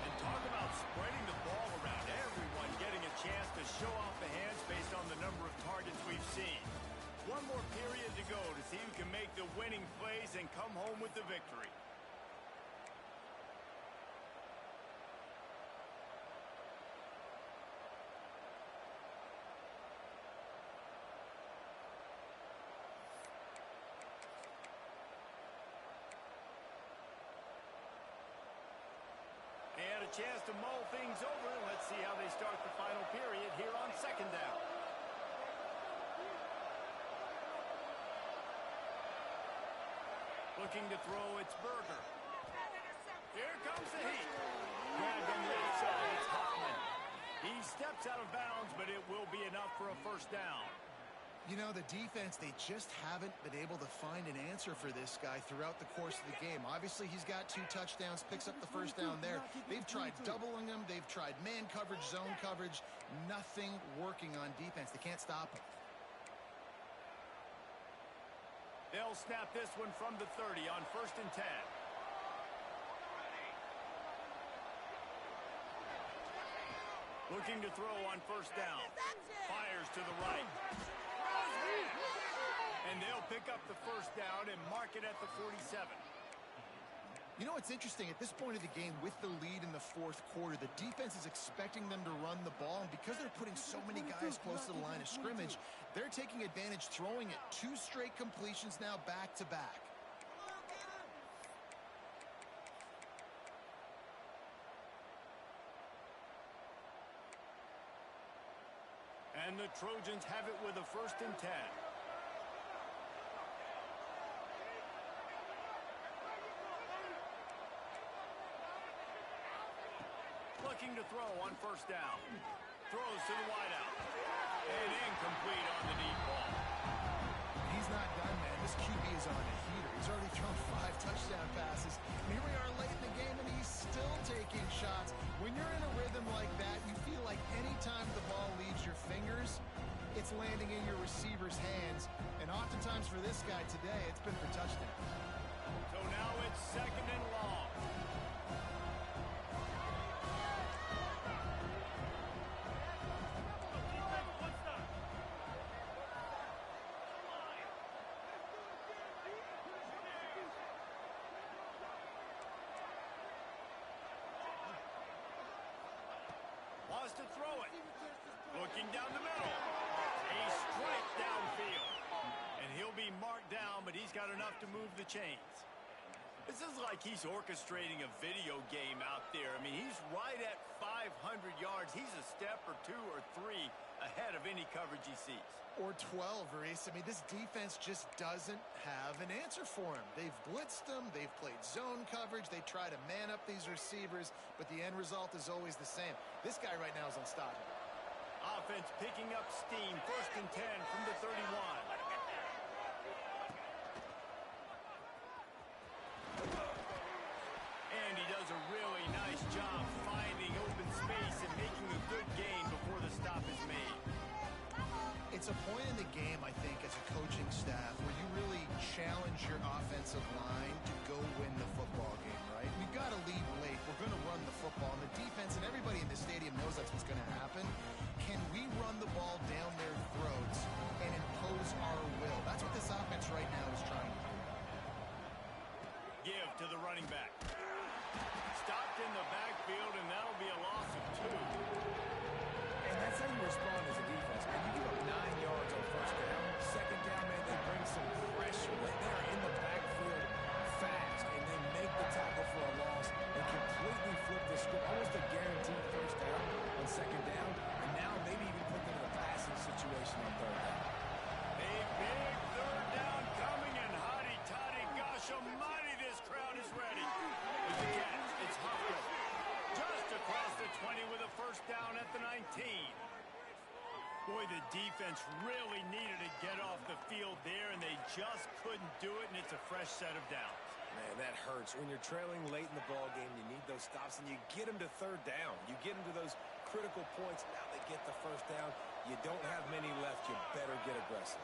And talk about spreading the ball around. Everyone getting a chance to show off the hands based on the number of targets we've seen. One more period to go to see who can make the winning plays and come home with the victory. They had a chance to mull things over. Let's see how they start the final period here on second down. Looking to throw, it's Berger. Here comes the heat. Grabbed on the outside, it's Hoffman. He steps out of bounds, but it will be enough for a first down. You know, the defense, they just haven't been able to find an answer for this guy throughout the course of the game. Obviously, he's got 2 touchdowns, picks up the first down there. They've tried doubling him. They've tried man coverage, zone coverage. Nothing working on defense. They can't stop him. They'll snap this one from the 30 on 1st and 10. Looking to throw on 1st down. Fires to the right. And they'll pick up the first down and mark it at the 47. You know what's interesting? At this point of the game, with the lead in the 4th quarter, the defense is expecting them to run the ball. And because they're putting so many guys close to the line of scrimmage, they're taking advantage, throwing it 2 straight completions now back-to-back. And the Trojans have it with a 1st and 10. Looking to throw on 1st down. Throws to the wideout. And incomplete on the deep ball. He's not done, man. This QB is on a heater. He's already thrown 5 touchdown passes. And here we are late in the game, and he's still taking shots. When you're in a rhythm like that, you feel like any time the ball leaves your fingers, it's landing in your receiver's hands. And oftentimes for this guy today, it's been for touchdowns. So now it's 2nd and long. To throw it. Looking down the middle. A strike downfield. And he'll be marked down, but he's got enough to move the chains. This is like he's orchestrating a video game out there. I mean, he's right at 500 yards. He's a step or 2 or 3 ahead of any coverage he sees. Or 12, Reese. I mean, this defense just doesn't have an answer for him. They've blitzed him. They've played zone coverage. They try to man up these receivers, but the end result is always the same. This guy right now is unstoppable. Offense picking up steam. 1st and 10 from the 31. And he does a really nice job finding open space and making a good gain before the stop is made. It's a point in the game, I think, as a coaching staff, where you really challenge your offensive line to go win the football game, right? We've got to lead late. We're going to run the football. And the defense and everybody in the stadium knows that's what's going to happen. Can we run the ball down their throats and impose our will? That's what this offense right now is trying to do. Give to the running back. Stopped in the backfield, and that'll be a loss of 2. And that's how you respond as a defense, man. You give up 9 yards on 1st down. 2nd down, man, they bring some pressure. They're in the backfield fast, and they make the tackle for a loss and defense really needed to get off the field there, and they just couldn't do it, and it's a fresh set of downs. Man, that hurts. When you're trailing late in the ball game, you need those stops, and you get them to third down. You get them to those critical points. Now they get the first down. You don't have many left. You better get aggressive.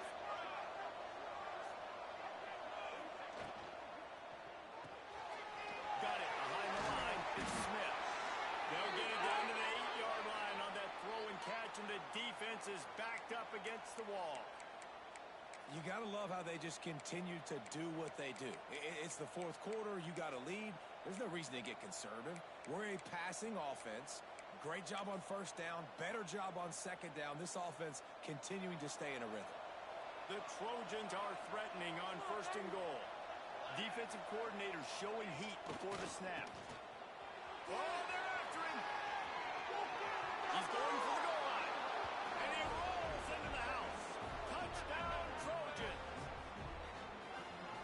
Got it behind the line. It's Smith. They'll get it down to the 8-yard line on that throw and catch, and the defense is backed up against the wall. You got to love how they just continue to do what they do. It's the fourth quarter. You got a lead. There's no reason to get conservative. We're a passing offense. Great job on first down. Better job on second down. This offense continuing to stay in a rhythm. The Trojans are threatening on first and goal. Defensive coordinator showing heat before the snap. Oh, they're after him. He's going for the goal line. And he rolls into the house. Touchdown, Trojans.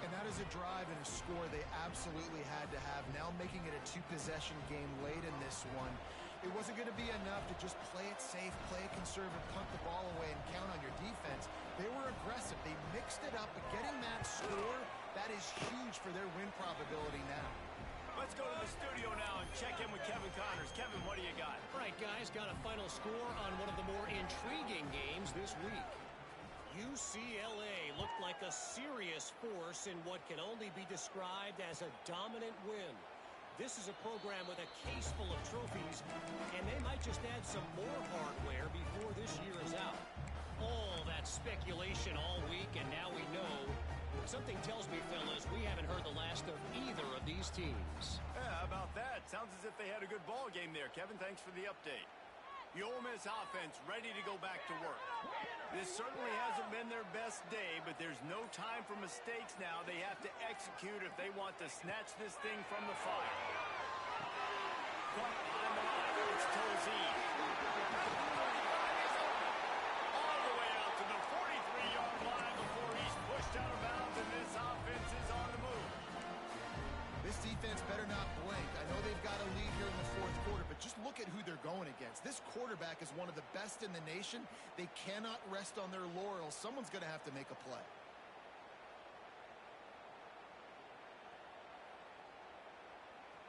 And that is a drive and a score they absolutely had to have. Now making it a two-possession game late in this one. It wasn't going to be enough to just play it safe, play it conservative, punt the ball away, and count on your defense. They were aggressive. They mixed it up, but getting that score, that is huge for their win probability now. Let's go to the studio now and check in with Kevin Connors. Kevin, what do you got? All right, guys, got a final score on one of the more intriguing games this week. UCLA looked like a serious force in what can only be described as a dominant win. This is a program with a case full of trophies, and they might just add some more hardware before this year is out. All that speculation all week, and now we know. Something tells me, fellas, we haven't heard the last of either of these teams. Yeah, how about that? Sounds as if they had a good ball game there. Kevin, thanks for the update. The Ole Miss offense ready to go back to work. This certainly hasn't been their best day, but there's no time for mistakes now. They have to execute if they want to snatch this thing from the fire. Behind the line, it's Tozine. All the way out to the 43-yard line before he's pushed out of bounds, and this offense is on the move. This defense better not blink. I know they've got a lead here in the fourth quarter, but just look at who they're going against. This quarterback is one of the best in the nation. They cannot rest on their laurels. Someone's going to have to make a play.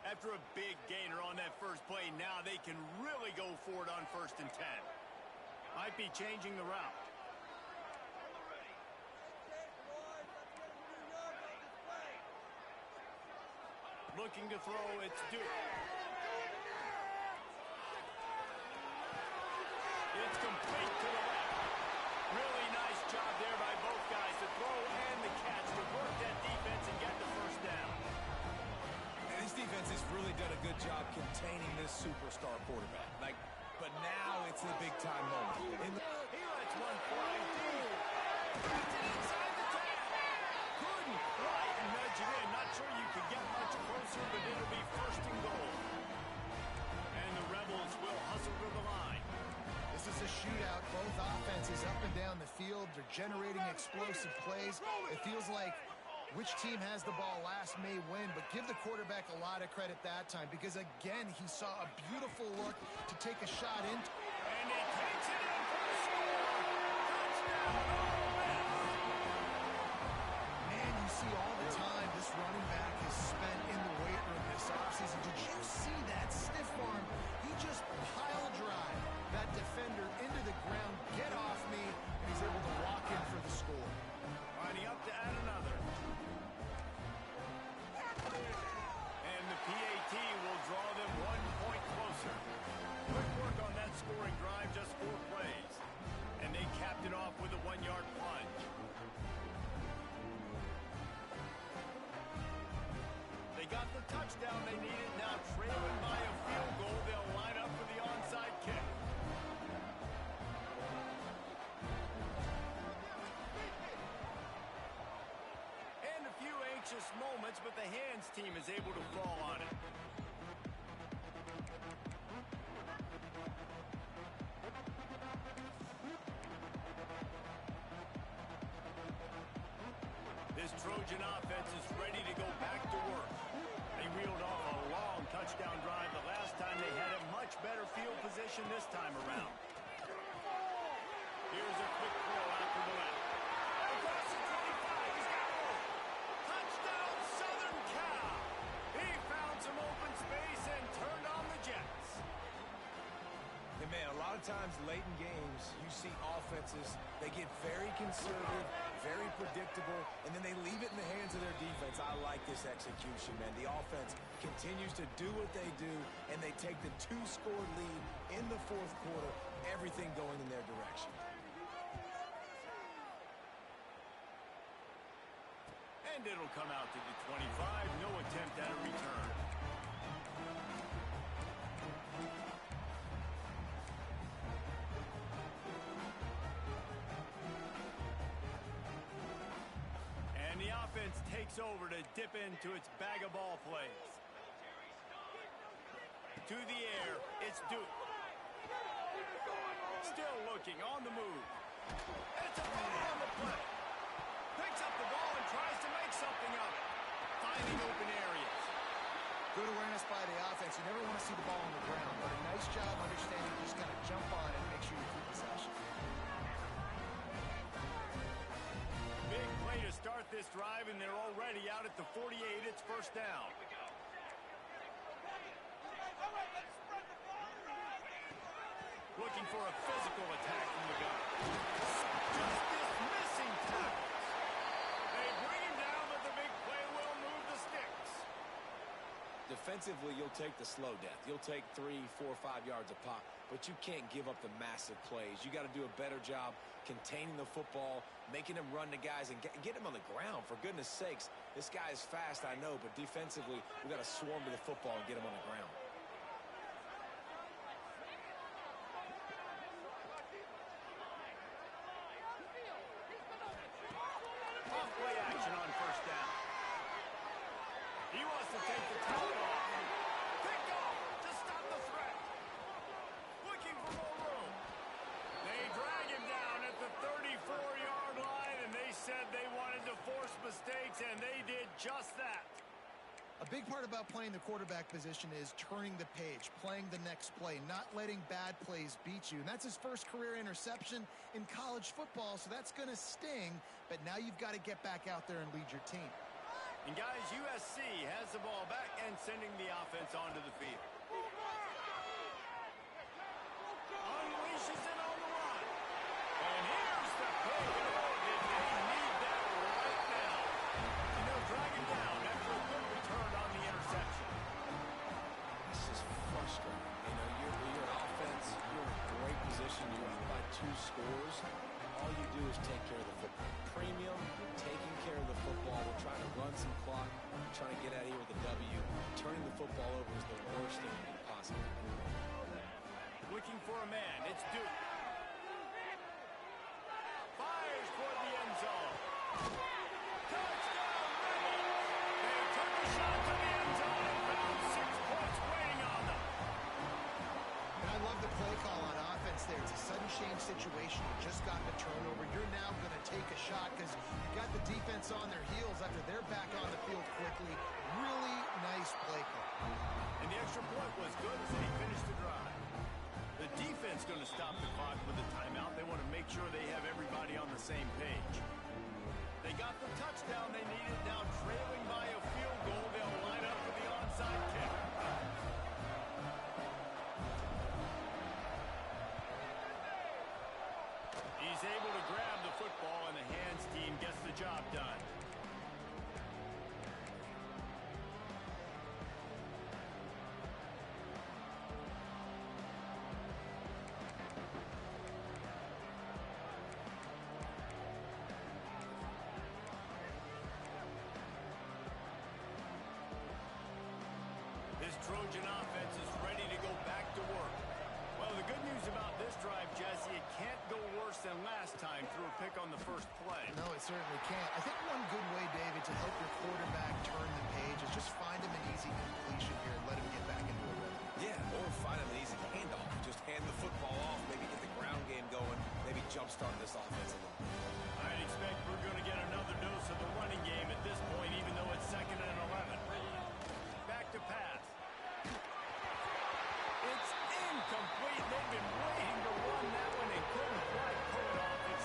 After a big gainer on that first play, now they can really go for it on 1st and 10. Might be changing the route. Looking to throw, it's Duke. It's complete to the left. Really nice job there by both guys to throw and the catch to work that defense and get the first down. And this defense has really done a good job containing this superstar quarterback. But now it's a big-time moment. He lets one fly deep. Gets it inside the 10. Couldn't quite nudge it in. Not sure you could get much closer, but it'll be 1st and goal. And the Rebels will hustle to the line. This is a shootout. Both offenses up and down the field. They're generating explosive plays. It feels like which team has the ball last may win, but give the quarterback a lot of credit that time because, again, he saw a beautiful look to take a shot in. And he takes it in for the score. Touchdown, Ole Miss. Man, you see all the time this running back has spent in the weight room this offseason. Did you see that stiff arm? He just pile drive that defender into the ground. Get off me. And he's able to walk in for the score. Lining up to add another. And the PAT will draw them 1 point closer. Quick work on that scoring drive, just 4 plays. And they capped it off with a 1-yard plunge. They got the touchdown they needed. Now trailing by a field goal, they'll line up for the onside kick. And a few anxious moments, but the hands team is able to fall on it. This Trojan offense is ready to go back to work. They reeled off a long touchdown drive the last time. They had a much better field position this time around. Here's a quick throw out to the left. Across the 25, he's got room. Touchdown, Southern Cal. He found some open space and turned on the Jets. And man, a lot of times late in games, you see offenses, they get very conservative, very predictable, and then they leave it in the hands of their defense. I like this execution, man. The offense continues to do what they do, and they take the 2-score lead in the fourth quarter, everything going in their direction. And it'll come out to the 25. No attempt at a return. And the offense takes over to dip into its bag of ball plays. To the air, it's Duke. Still looking on the move. It's a ball on the play. Picks up the ball and tries to make something of it. Finding open areas. Good awareness by the offense. You never want to see the ball on the ground, but a nice job understanding you just got to jump on it and make sure you keep possession. Big play to start this drive, and they're already out at the 48. It's first down. Looking for a physical attack from the gun. Just dismissing tackles. They bring him down, but the big play will move the sticks. Defensively, you'll take the slow death. You'll take 3, 4, 5 yards a pop, but you can't give up the massive plays. You got to do a better job containing the football, making him run to guys, and get him on the ground. For goodness sakes, this guy is fast, I know, but defensively, we got to swarm to the football and get him on the ground. Off-play action on first down. He wants to take the top off. Pick off to stop the threat. Looking for more room. They drag him down at the 34-yard line, and they said they wanted to force mistakes, and they did just that. A big part about playing the quarterback position is turning the page, playing the next play, not letting bad plays beat you. And that's his first career interception in college football, so that's going to sting. But now you've got to get back out there and lead your team. And guys, USC has the ball back and sending the offense onto the field. Unleashes it on the run. And here's the pick. Oh, did they need that right now? And they'll drag him down after a good return on the interception. This is frustrating. You know, you're an offense, you're in a great position, you're up by 2 scores. All you do is take care of the football. Premium, you're taking care of the football. We're trying to run some clock. We're trying to get out of here with a W. Turning the football over is the worst thing you can possibly do. Looking for a man. It's Duke. Fires toward the end zone. Touchdown, Ravens! They took a shot to the end zone and found 6 points waiting on them. And I love the play call on offense there. It's a sudden change situation. You just got the turnover. You're now going to take a shot because you got the defense on their heels after they're back on the field quickly. Really nice play call. And the extra point was good as they finished the drive. The defense going to stop the clock with a timeout. They want to make sure they have everybody on the same page. They got the touchdown they needed. Now trailing by a field goal. They'll line up for the onside kick. He's able to grab the football, and the hands team gets the job done. This Trojan offense is ready to go back to work. Well, the good news about this drive, Jesse, it can't go worse than last time through a pick on the first play. No, it certainly can't. I think one good way, David, to help your quarterback turn the page is just find him an easy completion here and let him get back into a rhythm. Yeah, or find him an easy handoff. Just hand the football off, maybe get the ground game going, maybe jumpstart this offense a little bit. I'd expect we're going to get another dose of the running game at this point, even though it's 2nd and 11. Back to pass. It's incomplete. They've been waiting to run that one and couldn't quite pull it off. It's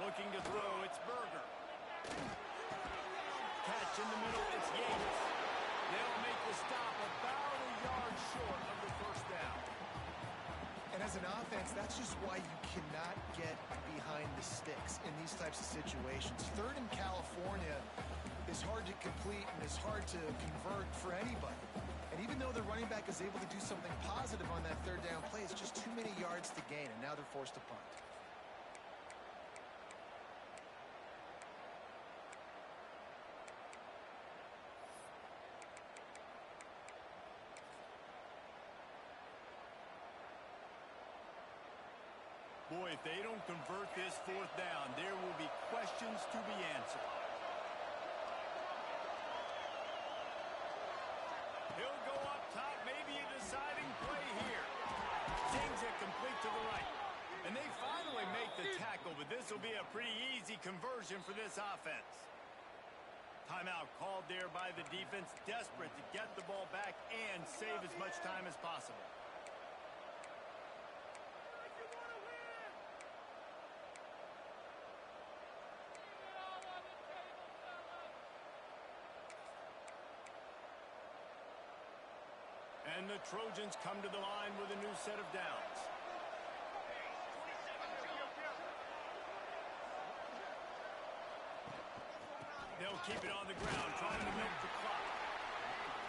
Looking to throw, it's Berger. Catch in the middle, it's Yates. They'll make the stop about a yard short of the first down. And as an offense, that's just why you cannot get behind the sticks in these types of situations. Third in California is hard to complete and is hard to convert for anybody. And even though the running back is able to do something positive on that third down play, it's just too many yards to gain, and now they're forced to punt. Boy, if they don't convert this fourth down, there will be questions to be answered. He'll go up top, maybe a deciding play here. Sings it complete to the right. And they finally make the tackle, but this will be a pretty easy conversion for this offense. Timeout called there by the defense, desperate to get the ball back and save as much time as possible. And the Trojans come to the line with a new set of downs. They'll keep it on the ground, trying to milk the clock.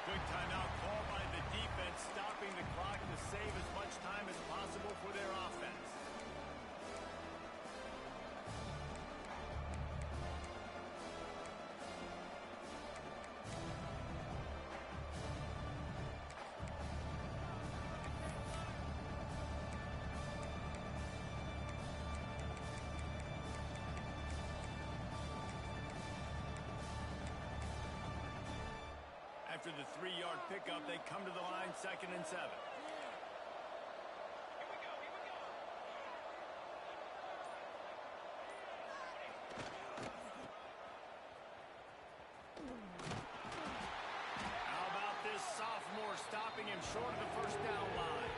Quick timeout called by the defense, stopping the clock to save as much time as possible for their offense. After the 3-yard pickup, they come to the line, 2nd and 7. How about this sophomore stopping him short of the first down line?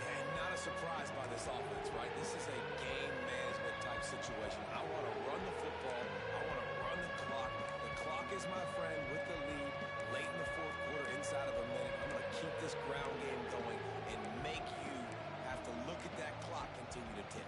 And not a surprise by this offense, right? This is a game management type situation. I want to run the football. I want to run the clock. The clock is my friend with the lead. Late in the fourth quarter, inside of a minute, I'm going to keep this ground game going and make you have to look at that clock continue to tick.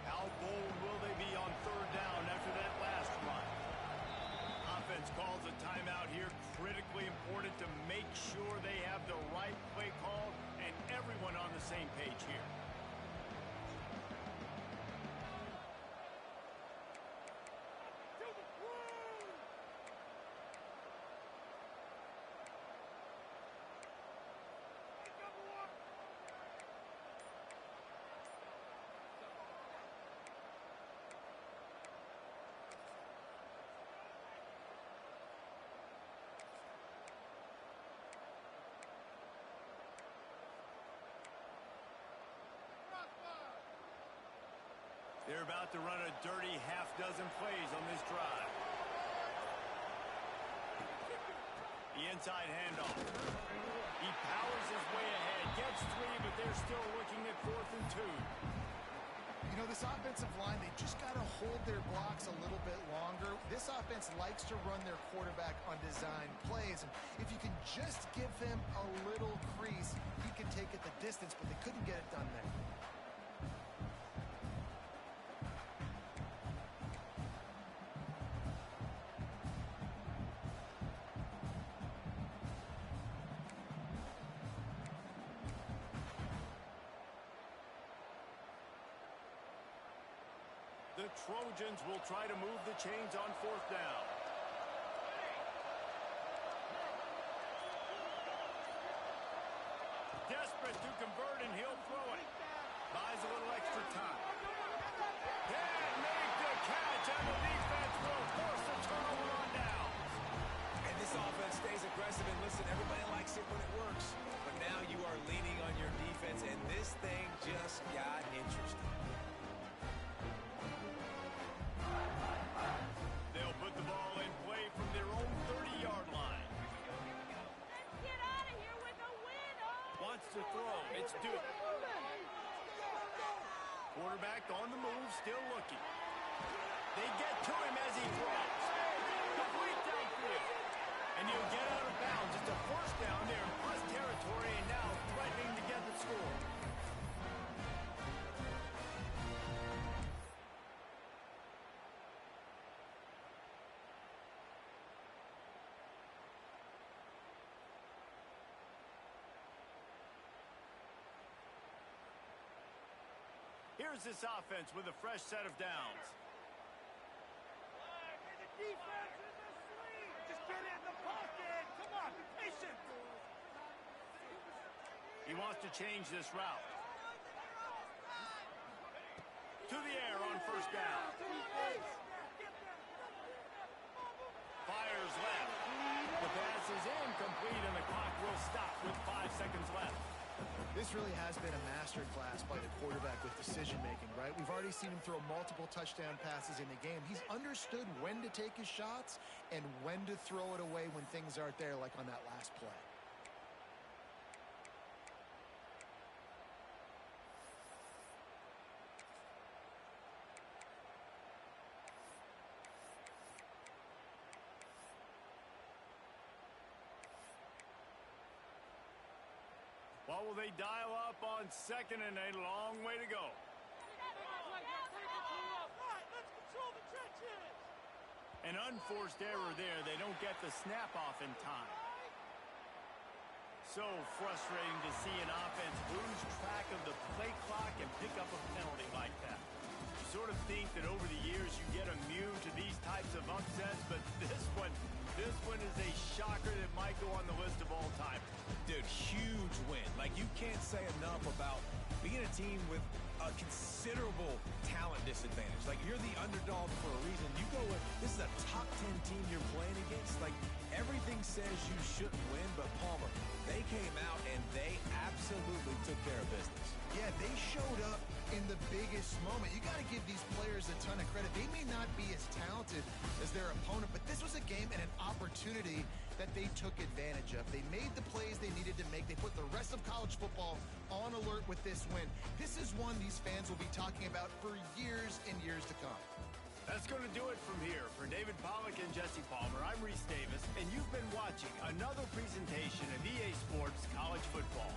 How bold will they be on third down after that last run? Offense calls a timeout here. Critically important to make sure they have the right play call and everyone on the same page here. They're about to run a dirty half-dozen plays on this drive. The inside handoff. He powers his way ahead, gets 3, but they're still looking at 4th and 2. You know, this offensive line, they just got to hold their blocks a little bit longer. This offense likes to run their quarterback on design plays. And if you can just give him a little crease, he can take it the distance, but they couldn't get it done there. The Trojans will try to move the chains on 4th down. Desperate to convert, and he'll throw it. Buys a little extra time. Can't make the catch, and the defense will force a turnover on downs. And this offense It's due. Quarterback on the move, still looking. They get to him as he throws. Complete downfield. And he'll get out of bounds. It's a first down there in plus territory and now threatening to get the score. Here's this offense with a fresh set of downs. Defense in the swing. Just get in the pocket. Come on, be patient. He wants to change this route. To the air on first down. Fires left. The pass is incomplete and the clock will stop with 5 seconds left. This really has been a masterclass by the quarterback with decision-making, right? We've already seen him throw multiple touchdown passes in the game. He's understood when to take his shots and when to throw it away when things aren't there, like on that last play. What will they dial up on second and a long way to go? Let's control the trenches. An unforced error there. They don't get the snap off in time. So frustrating to see an offense lose track of the play clock and pick up a penalty like that. You sort of think that over the years you get immune to these types of upsets, but this one is a shocker that might go on the list of all time. Dude, huge win. Like, you can't say enough about being a team with a considerable talent disadvantage. Like, you're the underdog for a reason. You go with, this is a top 10 team you're playing against. Like, everything says you shouldn't win, but Palmer, they came out and they absolutely took care of business. Yeah, they showed up in the biggest moment. You got to give these players a ton of credit. They may not be as talented as their opponent, but this was a game and an opportunity that they took advantage of. They made the plays they needed to make. They put the rest of college football on alert with this win. This is one these fans will be talking about for years and years to come. That's going to do it from here. For David Pollack and Jesse Palmer, I'm Reese Davis, and you've been watching another presentation of EA Sports College Football.